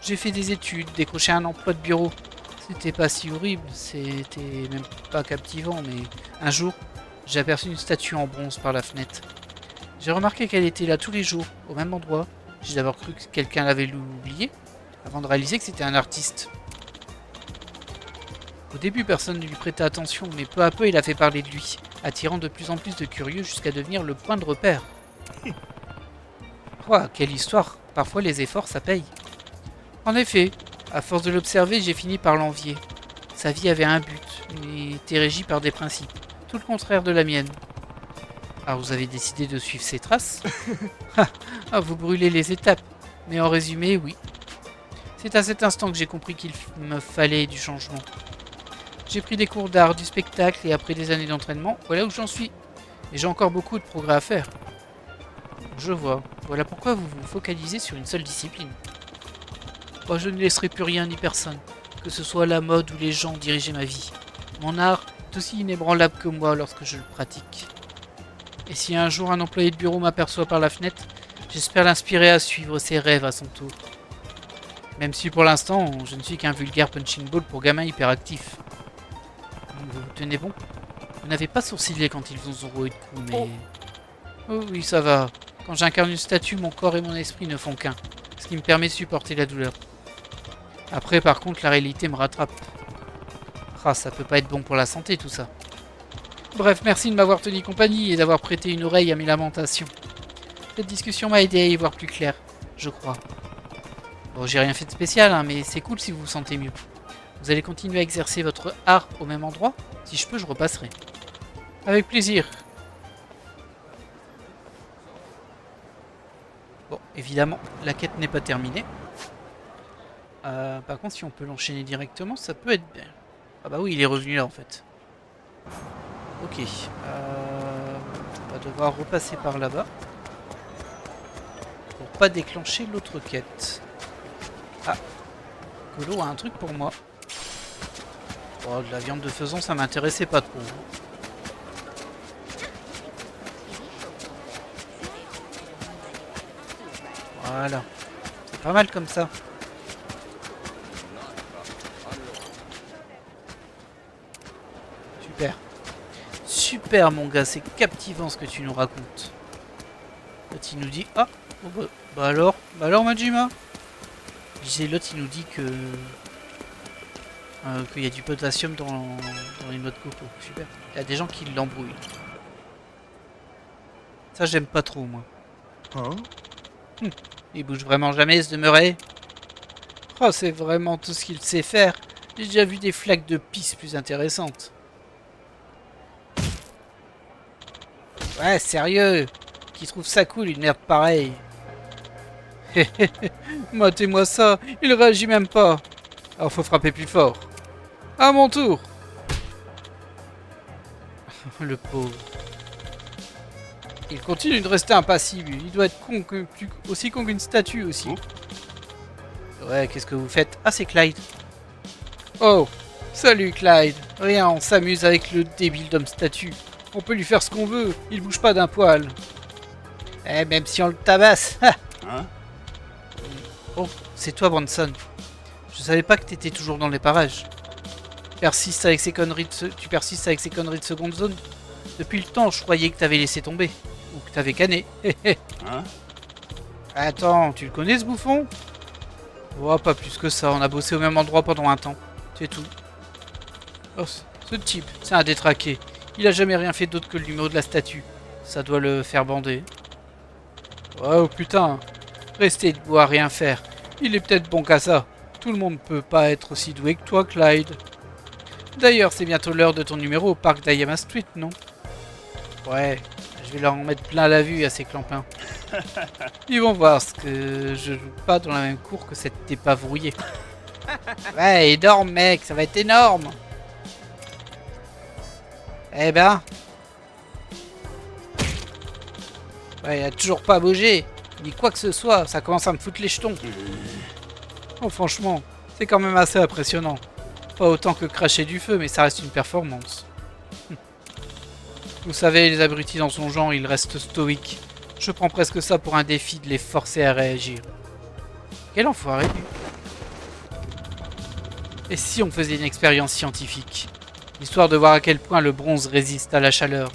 J'ai fait des études, décroché un emploi de bureau. C'était pas si horrible, c'était même pas captivant, mais un jour, j'ai aperçu une statue en bronze par la fenêtre. J'ai remarqué qu'elle était là tous les jours, au même endroit. J'ai d'abord cru que quelqu'un l'avait oubliée, avant de réaliser que c'était un artiste. Au début, personne ne lui prêtait attention, mais peu à peu, il a fait parler de lui, attirant de plus en plus de curieux jusqu'à devenir le point de repère. Ouah, quelle histoire! Parfois, les efforts, ça paye. En effet, à force de l'observer, j'ai fini par l'envier. Sa vie avait un but, mais était régie par des principes, tout le contraire de la mienne. Alors vous avez décidé de suivre ses traces? Ah, vous brûlez les étapes. Mais en résumé, oui. C'est à cet instant que j'ai compris qu'il me fallait du changement. J'ai pris des cours d'art, du spectacle, et après des années d'entraînement, voilà où j'en suis. Et j'ai encore beaucoup de progrès à faire. Je vois. Voilà pourquoi vous vous focalisez sur une seule discipline. Moi, je ne laisserai plus rien ni personne, que ce soit la mode ou les gens diriger ma vie. Mon art est aussi inébranlable que moi lorsque je le pratique. Et si un jour un employé de bureau m'aperçoit par la fenêtre, j'espère l'inspirer à suivre ses rêves à son tour. Même si pour l'instant, je ne suis qu'un vulgaire punching ball pour gamins hyperactifs. Vous vous tenez bon? Vous n'avez pas sourcillé quand ils vous ont roué de coups, mais... Oh oui, ça va. Quand j'incarne une statue, mon corps et mon esprit ne font qu'un, ce qui me permet de supporter la douleur. Après, par contre, la réalité me rattrape. Ah, ça peut pas être bon pour la santé, tout ça. Bref, merci de m'avoir tenu compagnie et d'avoir prêté une oreille à mes lamentations. Cette discussion m'a aidé à y voir plus clair, je crois. Bon, j'ai rien fait de spécial, hein, mais c'est cool si vous vous sentez mieux. Vous allez continuer à exercer votre art au même endroit? Si je peux, je repasserai. Avec plaisir. Bon, évidemment, la quête n'est pas terminée. Par contre, si on peut l'enchaîner directement, ça peut être bien. Ah bah oui, il est revenu là en fait. Ok. On va devoir repasser par là-bas. Pour pas déclencher l'autre quête. Ah. Colo a un truc pour moi. Oh, de la viande de faisan, ça m'intéressait pas trop. Voilà. C'est pas mal comme ça. Super. Super mon gars, c'est captivant ce que tu nous racontes. L'autre il nous dit... Ah oh, bah alors Majima. L'autre il nous dit que... qu'il y a du potassium dans les noix de coco. Super. Il y a des gens qui l'embrouillent. Ça j'aime pas trop moi. Il bouge vraiment jamais ce demeurer. Oh c'est vraiment tout ce qu'il sait faire. J'ai déjà vu des flaques de pisse plus intéressantes. Ouais, sérieux. Qui trouve ça cool, une merde pareille. Matez-moi ça, il réagit même pas. Alors faut frapper plus fort. À mon tour. Le pauvre. Il continue de rester impassible. Il doit être aussi con qu'une statue aussi. Ouais, qu'est-ce que vous faites? Ah, c'est Clyde. Oh, salut Clyde. Rien, on s'amuse avec le débile d'homme statue. On peut lui faire ce qu'on veut, il bouge pas d'un poil. Eh, même si on le tabasse. Hein? Oh, c'est toi Bronson. Je savais pas que t'étais toujours dans les parages. Tu persistes avec ces conneries de seconde zone. Depuis le temps, je croyais que t'avais laissé tomber. Ou que t'avais canné. Hein? Attends, tu le connais ce bouffon? Oh, pas plus que ça, on a bossé au même endroit pendant un temps. C'est tout. Oh, ce type, c'est un détraqué. Il a jamais rien fait d'autre que le numéro de la statue. Ça doit le faire bander. Oh putain, rester debout à rien faire. Il est peut-être bon qu'à ça. Tout le monde peut pas être aussi doué que toi, Clyde. D'ailleurs, c'est bientôt l'heure de ton numéro au parc d'Ayama Street, non? Ouais, je vais leur en mettre plein la vue à ces clampins. Ils vont voir ce que je joue pas dans la même cour que cette épave rouillée. Ouais, énorme mec, ça va être énorme. Eh ben... Ouais, il a toujours pas bougé, ni quoi que ce soit, ça commence à me foutre les jetons. Oh franchement, c'est quand même assez impressionnant. Pas autant que cracher du feu, mais ça reste une performance. Vous savez, les abrutis dans son genre, ils restent stoïques. Je prends presque ça pour un défi de les forcer à réagir. Quel enfoiré. Et si on faisait une expérience scientifique? Histoire de voir à quel point le bronze résiste à la chaleur.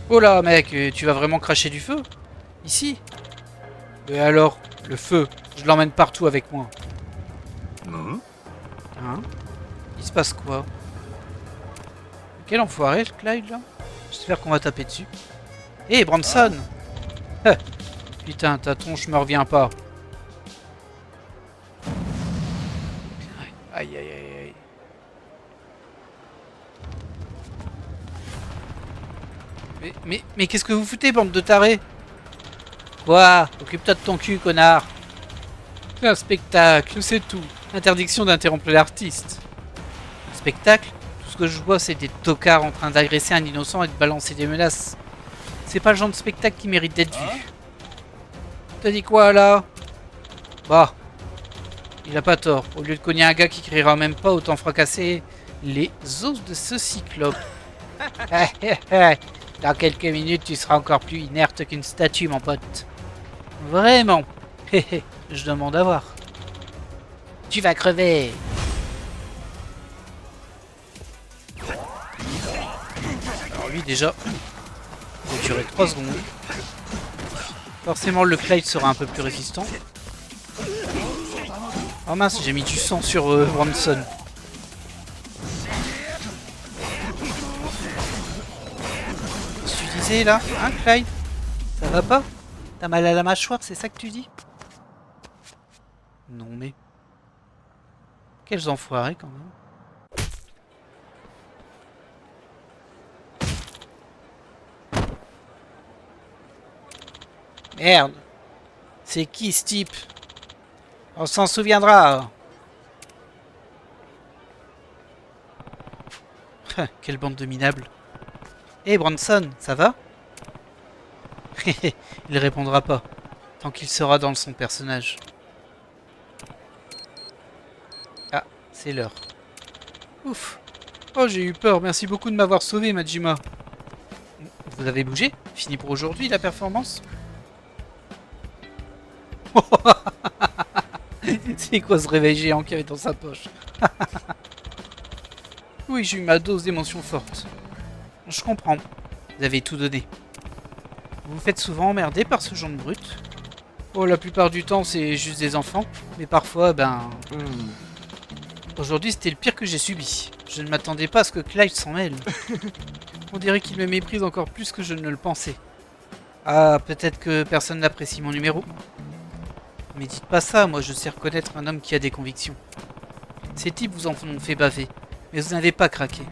Oh là mec, tu vas vraiment cracher du feu? Ici? Et alors, le feu, je l'emmène partout avec moi. Hein? Il se passe quoi? Quel enfoiré, ce Clyde, là? J'espère qu'on va taper dessus. Hé, Bronson! Ah. Putain, ta tronche me revient pas. Aïe, aïe, aïe, aïe. Mais qu'est-ce que vous foutez, bande de tarés? Quoi? Occupe-toi de ton cul, connard. C'est un spectacle, c'est tout. Interdiction d'interrompre l'artiste. Un spectacle? Tout ce que je vois, c'est des tocards en train d'agresser un innocent et de balancer des menaces. C'est pas le genre de spectacle qui mérite d'être vu. T'as dit quoi, là? Bah, il a pas tort. Au lieu de cogner un gars qui criera même pas, autant fracasser les os de ce cyclope. Dans quelques minutes, tu seras encore plus inerte qu'une statue, mon pote. Vraiment. Je demande à voir. Tu vas crever. Alors lui, déjà, il va durer 3 secondes. Forcément, le Clyde sera un peu plus résistant. Oh mince, j'ai mis du sang sur Bronson. Qu'est-ce que tu disais là, hein, Clyde? Ça va pas? T'as mal à la mâchoire, c'est ça que tu dis? Non mais... Quels enfoirés quand même. Merde! C'est qui ce type? On s'en souviendra. Quelle bande de minables. Hé Bronson, ça va? Il répondra pas, tant qu'il sera dans son personnage. Ah, c'est l'heure. Ouf. Oh, j'ai eu peur, merci beaucoup de m'avoir sauvé, Majima. Vous avez bougé? Fini pour aujourd'hui, la performance? C'est quoi ce réveil géant qu'il y avait dans sa poche? Oui, j'ai eu ma dose d'émotions fortes. Je comprends. Vous avez tout donné. Vous vous faites souvent emmerder par ce genre de brut? Oh, la plupart du temps, c'est juste des enfants. Mais parfois, ben... Aujourd'hui, c'était le pire que j'ai subi. Je ne m'attendais pas à ce que Clive s'en mêle. On dirait qu'il me méprise encore plus que je ne le pensais. Ah, peut-être que personne n'apprécie mon numéro. Mais dites pas ça, moi je sais reconnaître un homme qui a des convictions. Ces types vous en ont fait baver, mais vous n'avez pas craqué.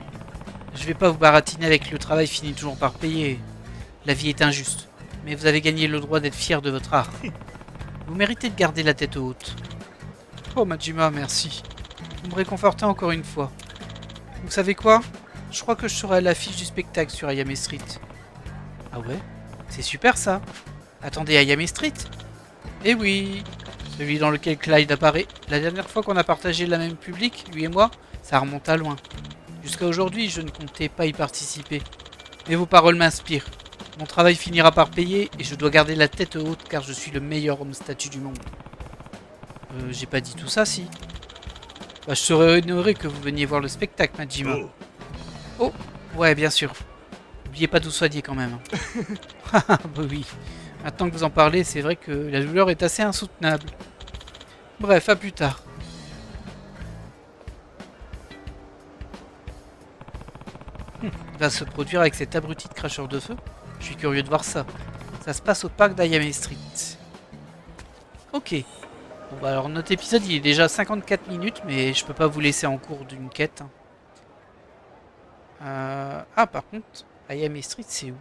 Je vais pas vous baratiner avec le travail finit toujours par payer. La vie est injuste, mais vous avez gagné le droit d'être fier de votre art. Vous méritez de garder la tête haute. Oh Majima, merci. Vous me réconfortez encore une fois. Vous savez quoi? Je crois que je serai à l'affiche du spectacle sur Ayame Street. Ah ouais? C'est super ça. Attendez, Ayame Street? Eh oui, celui dans lequel Clyde apparaît. La dernière fois qu'on a partagé la même public, lui et moi, ça remonte à loin. Jusqu'à aujourd'hui, je ne comptais pas y participer. Mais vos paroles m'inspirent. Mon travail finira par payer et je dois garder la tête haute car je suis le meilleur homme statue du monde. J'ai pas dit tout ça, si. Bah, je serais honoré que vous veniez voir le spectacle, Majima. Oh, ouais, bien sûr. N'oubliez pas d'où soigner quand même. Bah oui. Maintenant que vous en parlez, c'est vrai que la douleur est assez insoutenable. Bref, à plus tard. Il va se produire avec cet abruti de cracheur de feu? Je suis curieux de voir ça. Ça se passe au parc d'Ayame Street. Ok. Bon bah alors notre épisode il est déjà 54 minutes, mais je peux pas vous laisser en cours d'une quête. Ah par contre, Ayame Street c'est où?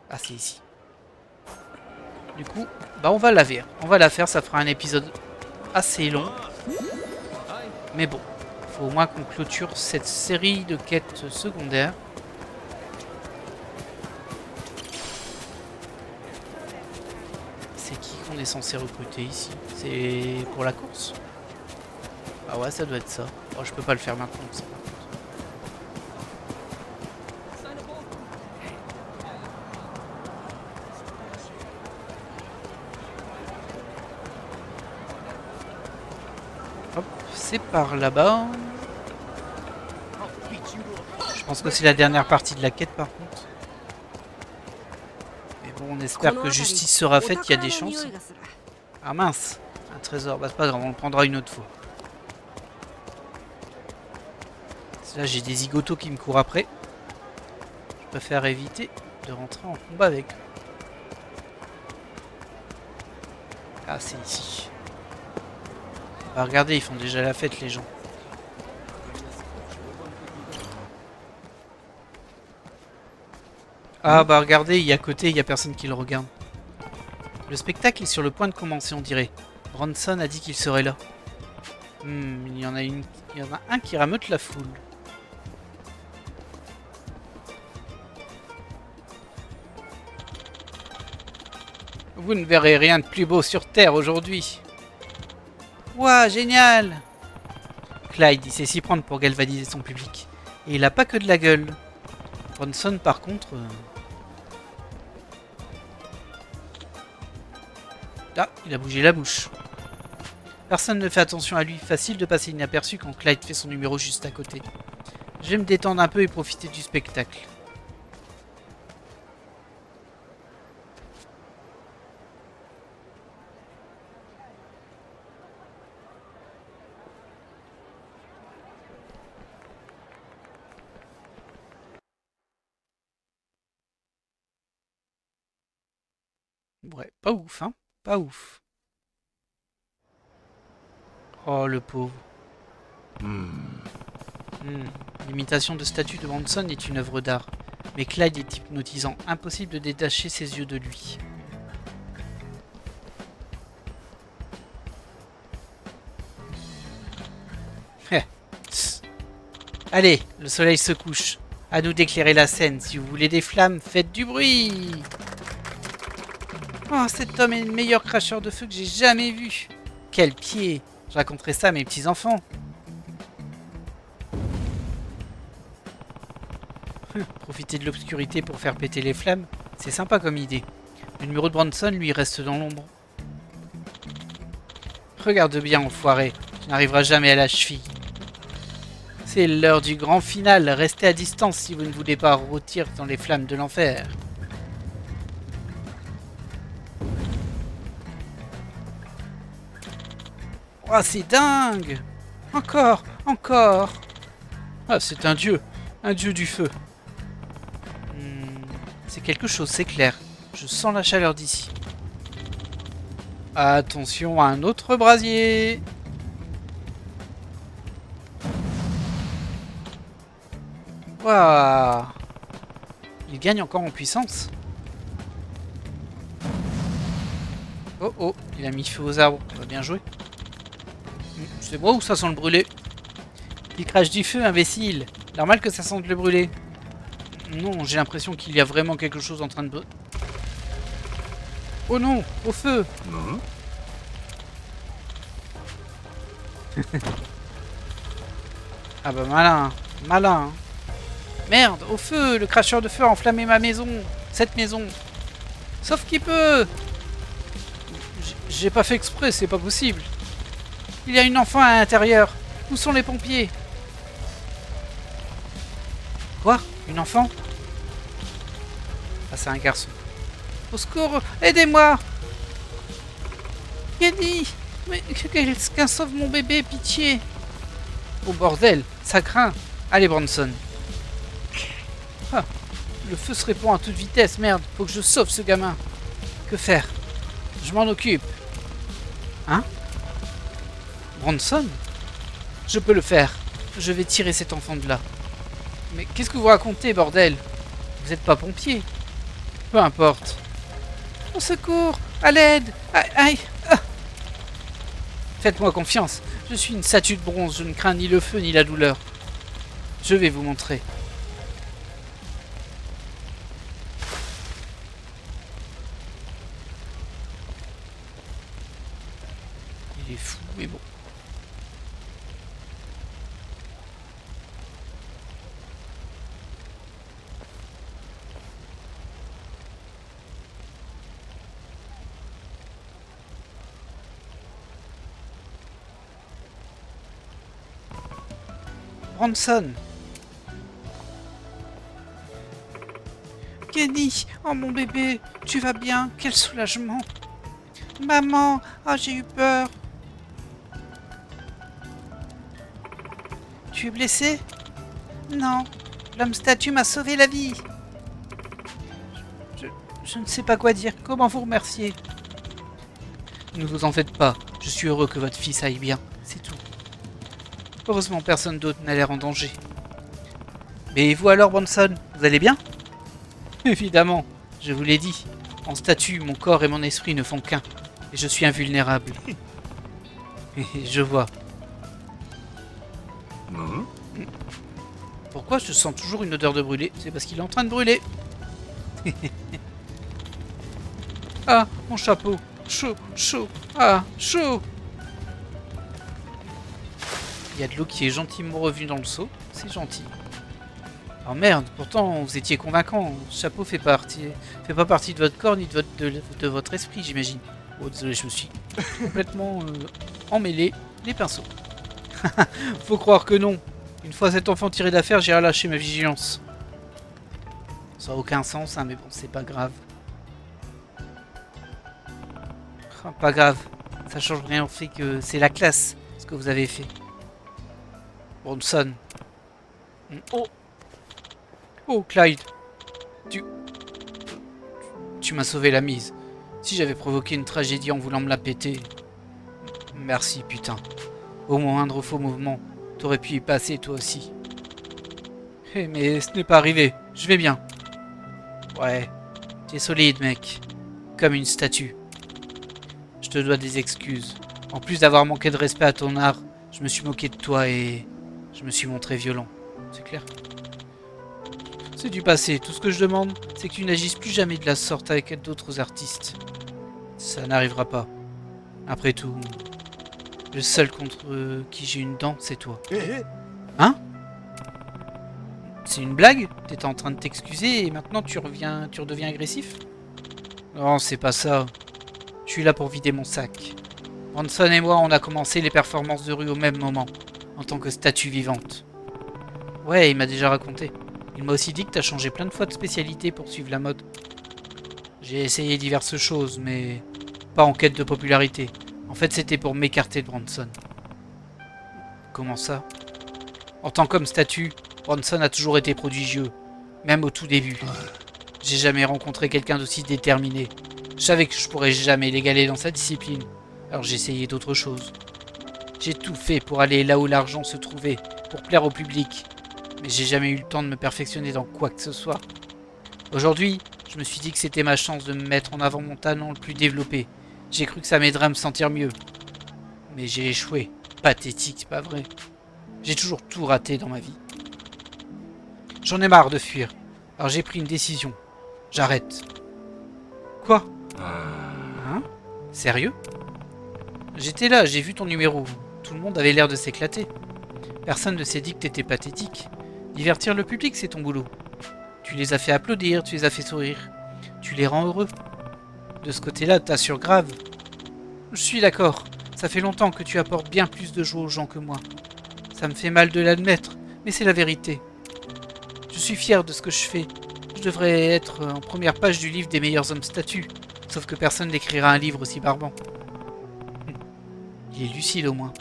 Ah c'est ici. Du coup, bah on va la faire. On va la faire, ça fera un épisode assez long. Mais bon, faut au moins qu'on clôture cette série de quêtes secondaires. C'est qui qu'on est censé recruter ici? C'est pour la course? Ah ouais, ça doit être ça. Oh, je peux pas le faire maintenant, ça, par contre. Hop, c'est par là-bas. Je pense que c'est la dernière partie de la quête, par contre. Mais bon, on espère que justice sera faite, il y a des chances. Ah mince, un trésor, bah c'est pas grave, on le prendra une autre fois. Là, j'ai des zigotos qui me courent après. Je préfère éviter de rentrer en combat avec eux. Ah, c'est ici. Bah, regardez, ils font déjà la fête, les gens. Ah, bah regardez, il y a à côté, il y a personne qui le regarde. Le spectacle est sur le point de commencer, on dirait. Bronson a dit qu'il serait là. Il y en a un qui rameute la foule. Vous ne verrez rien de plus beau sur Terre aujourd'hui. Ouah, génial! Clyde, il sait s'y prendre pour galvaniser son public. Et il a pas que de la gueule. Bronson, par contre... Ah, il a bougé la bouche. Personne ne fait attention à lui. Facile de passer inaperçu quand Clyde fait son numéro juste à côté. Je vais me détendre un peu et profiter du spectacle. Ouais, pas ouf, hein? Pas ouf. Oh, le pauvre. L'imitation de statue de Bronson est une œuvre d'art. Mais Clyde est hypnotisant. Impossible de détacher ses yeux de lui. Allez, le soleil se couche. À nous d'éclairer la scène. Si vous voulez des flammes, faites du bruit. Oh, cet homme est le meilleur cracheur de feu que j'ai jamais vu. Quel pied! Je raconterai ça à mes petits-enfants. Profiter de l'obscurité pour faire péter les flammes, c'est sympa comme idée. Le numéro de Bronson, lui, reste dans l'ombre. Regarde bien, enfoiré. Tu n'arriveras jamais à la cheville. C'est l'heure du grand final. Restez à distance si vous ne voulez pas rôtir dans les flammes de l'enfer. Oh, c'est dingue! Encore, encore! Ah, c'est un dieu du feu. C'est quelque chose, c'est clair. Je sens la chaleur d'ici. Attention à un autre brasier! Waouh! Il gagne encore en puissance. Oh oh, il a mis feu aux arbres. On va bien jouer. C'est moi ou ça sent le brûlé? Il crache du feu, imbécile. Normal que ça sente le brûlé. Non, j'ai l'impression qu'il y a vraiment quelque chose en train de... Oh non, au feu. Ah bah malin, malin. Merde, au feu, le cracheur de feu a enflammé ma maison. Cette maison. Sauf qu'il peut. J'ai pas fait exprès, c'est pas possible. Il y a une enfant à l'intérieur. Où sont les pompiers? Quoi? Une enfant? Ah, c'est un garçon. Au secours, aidez-moi! Kenny! Mais quelqu'un sauve mon bébé, pitié! Oh bordel, ça craint! Allez, Bronson. Ah, le feu se répand à toute vitesse, merde, faut que je sauve ce gamin. Que faire? Je m'en occupe. Hein? Bronson? Je peux le faire. Je vais tirer cet enfant de là. Mais qu'est-ce que vous racontez, bordel? Vous n'êtes pas pompier. Peu importe. Au secours! À l'aide! Aïe! Aïe! Ah. Faites-moi confiance. Je suis une statue de bronze. Je ne crains ni le feu ni la douleur. Je vais vous montrer. Il est fou, mais bon. Bronson. Kenny, oh mon bébé, tu vas bien? Quel soulagement. Maman, ah j'ai eu peur. Tu es blessé? Non, l'homme statue m'a sauvé la vie. Je ne sais pas quoi dire. Comment vous remercier? Ne vous en faites pas. Je suis heureux que votre fils aille bien. C'est tout. Heureusement, personne d'autre n'a l'air en danger. Mais vous alors, Bronson, vous allez bien? Évidemment, je vous l'ai dit. En statue, mon corps et mon esprit ne font qu'un. Et je suis invulnérable. Je vois. Pourquoi je sens toujours une odeur de brûlé? C'est parce qu'il est en train de brûler. Ah, mon chapeau. Chaud, chaud. Ah, chaud. Il y a de l'eau qui est gentiment revenue dans le seau. C'est gentil. Oh merde, pourtant vous étiez convaincant. Ce chapeau fait pas partie de votre corps ni de votre esprit, j'imagine. Oh désolé, je me suis complètement emmêlé les pinceaux. Faut croire que non. Une fois cet enfant tiré d'affaire, j'ai relâché ma vigilance. Ça n'a aucun sens, hein, mais bon, c'est pas grave. Oh, pas grave. Ça change rien au fait que c'est la classe, ce que vous avez fait. Bronson. Oh. Oh, Clyde. Tu m'as sauvé la mise. Si j'avais provoqué une tragédie en voulant me la péter... Merci, putain. Au moindre faux mouvement, t'aurais pu y passer, toi aussi. Mais ce n'est pas arrivé. Je vais bien. Ouais. T'es solide, mec. Comme une statue. Je te dois des excuses. En plus d'avoir manqué de respect à ton art, je me suis moqué de toi et... je me suis montré violent. C'est clair? C'est du passé. Tout ce que je demande, c'est que tu n'agisses plus jamais de la sorte avec d'autres artistes. Ça n'arrivera pas. Après tout, le seul contre qui j'ai une dent, c'est toi. Hein? C'est une blague? T'étais en train de t'excuser et maintenant tu redeviens agressif? Non, c'est pas ça. Je suis là pour vider mon sac. Bronson et moi, on a commencé les performances de rue au même moment, en tant que statue vivante. Ouais, il m'a déjà raconté. Il m'a aussi dit que t'as changé plein de fois de spécialité pour suivre la mode. J'ai essayé diverses choses, mais pas en quête de popularité. En fait, c'était pour m'écarter de Bronson. Comment ça? En tant qu'homme statue, Bronson a toujours été prodigieux, même au tout début. J'ai jamais rencontré quelqu'un d'aussi déterminé. Je savais que je pourrais jamais l'égaler dans sa discipline, alors j'ai essayé d'autres choses. J'ai tout fait pour aller là où l'argent se trouvait, pour plaire au public, mais j'ai jamais eu le temps de me perfectionner dans quoi que ce soit. Aujourd'hui, je me suis dit que c'était ma chance de me mettre en avant mon talent le plus développé. J'ai cru que ça m'aiderait à me sentir mieux. Mais j'ai échoué. Pathétique, pas vrai? J'ai toujours tout raté dans ma vie. J'en ai marre de fuir. Alors j'ai pris une décision. J'arrête. Quoi? Hein? Sérieux? J'étais là, j'ai vu ton numéro. Tout le monde avait l'air de s'éclater. Personne ne s'est dit que t'étais pathétique. Divertir le public, c'est ton boulot. Tu les as fait applaudir, tu les as fait sourire. Tu les rends heureux. De ce côté-là, t'assures grave. Je suis d'accord. Ça fait longtemps que tu apportes bien plus de joie aux gens que moi. Ça me fait mal de l'admettre, mais c'est la vérité. Je suis fier de ce que je fais. Je devrais être en première page du livre des meilleurs hommes statues. Sauf que personne n'écrira un livre aussi barbant. Il est lucide au moins.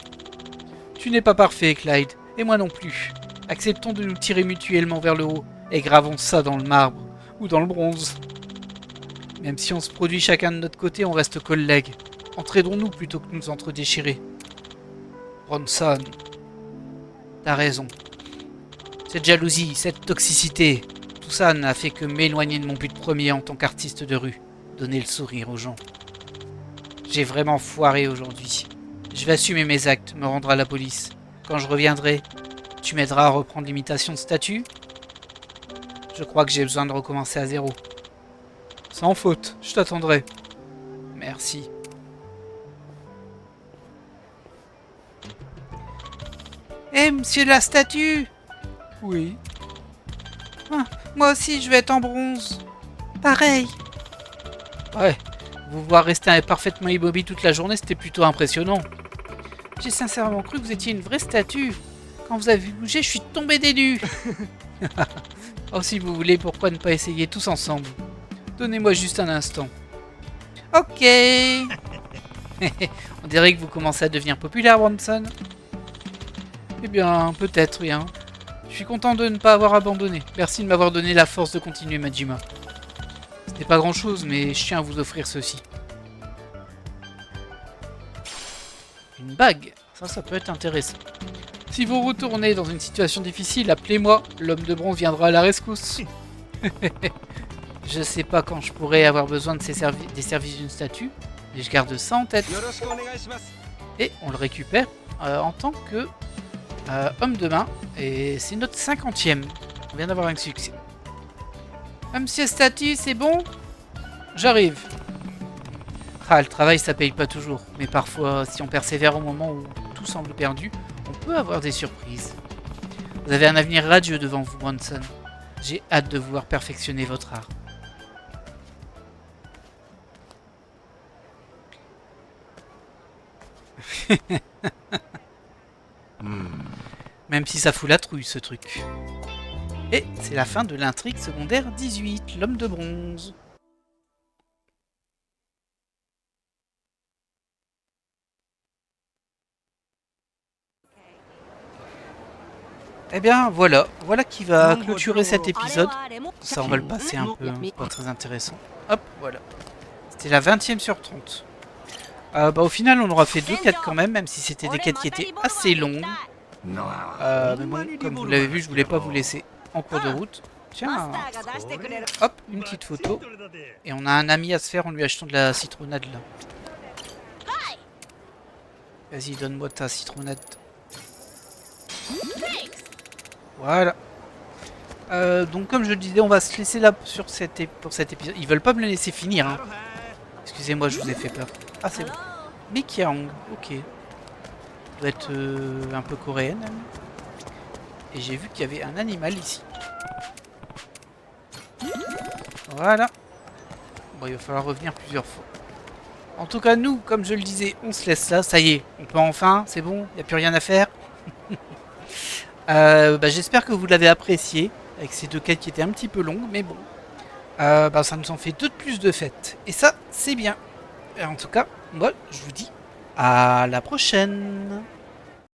Tu n'es pas parfait, Clyde, et moi non plus. Acceptons de nous tirer mutuellement vers le haut, et gravons ça dans le marbre, ou dans le bronze. Même si on se produit chacun de notre côté, on reste collègues. Entraidons-nous plutôt que nous entre-déchirer. Bronson, t'as raison. Cette jalousie, cette toxicité, tout ça n'a fait que m'éloigner de mon but premier en tant qu'artiste de rue, donner le sourire aux gens. J'ai vraiment foiré aujourd'hui. Je vais assumer mes actes, me rendre à la police. Quand je reviendrai, tu m'aideras à reprendre l'imitation de statue? Je crois que j'ai besoin de recommencer à zéro. Sans faute, je t'attendrai. Merci. Hé, monsieur la statue! Oui. Ah, moi aussi, je vais être en bronze. Pareil. Ouais, vous voir rester parfaitement immobile toute la journée, c'était plutôt impressionnant. J'ai sincèrement cru que vous étiez une vraie statue. Quand vous avez bougé, je suis tombé des nues. Oh, si vous voulez, pourquoi ne pas essayer tous ensemble? Donnez-moi juste un instant. Ok. On dirait que vous commencez à devenir populaire, Bronson. Eh bien, peut-être, bien. Je suis content de ne pas avoir abandonné. Merci de m'avoir donné la force de continuer, Majima. Ce n'est pas grand chose, mais je tiens à vous offrir ceci. Une bague. Ça peut être intéressant. Si vous retournez dans une situation difficile, appelez-moi. L'homme de bronze viendra à la rescousse. Je sais pas quand je pourrais avoir besoin de des services d'une statue, mais je garde ça en tête. Et on le récupère en tant que homme de main. Et c'est notre 50e. On vient d'avoir un succès. Monsieur Statue, c'est bon? J'arrive. Ah, le travail, ça paye pas toujours. Mais parfois, si on persévère au moment où tout semble perdu, on peut avoir des surprises. Vous avez un avenir radieux devant vous, Bronson. J'ai hâte de voir perfectionner votre art. Même si ça fout la trouille, ce truc. Et c'est la fin de l'intrigue secondaire 18, l'homme de bronze. Eh bien, voilà qui va clôturer cet épisode. Ça, on va le passer un peu, hein, pas très intéressant. Hop, voilà. C'était la 20e sur 30. Au final, on aura fait 2 quêtes quand même si c'était des quêtes qui étaient assez longues. Mais bon, comme vous l'avez vu, je voulais pas vous laisser en cours de route. Tiens, hop, une petite photo. Et on a un ami à se faire en lui achetant de la citronnade là. Vas-y, donne-moi ta citronnade. Voilà. Donc comme je le disais, on va se laisser là pour cet épisode. Ils veulent pas me le laisser finir. Hein. Excusez-moi, je vous ai fait peur. Ah, c'est bon. Mikyang, ok. Doit être un peu coréenne. Et j'ai vu qu'il y avait un animal ici. Voilà. Bon, il va falloir revenir plusieurs fois. En tout cas, nous, comme je le disais, on se laisse là. Ça y est, on peut enfin, c'est bon, il n'y a plus rien à faire. J'espère que vous l'avez apprécié. Avec ces 2 quêtes qui étaient un petit peu longues, mais bon. Ça nous en fait 2 de plus de fêtes. Et ça, c'est bien. Et en tout cas, moi, je vous dis à la prochaine.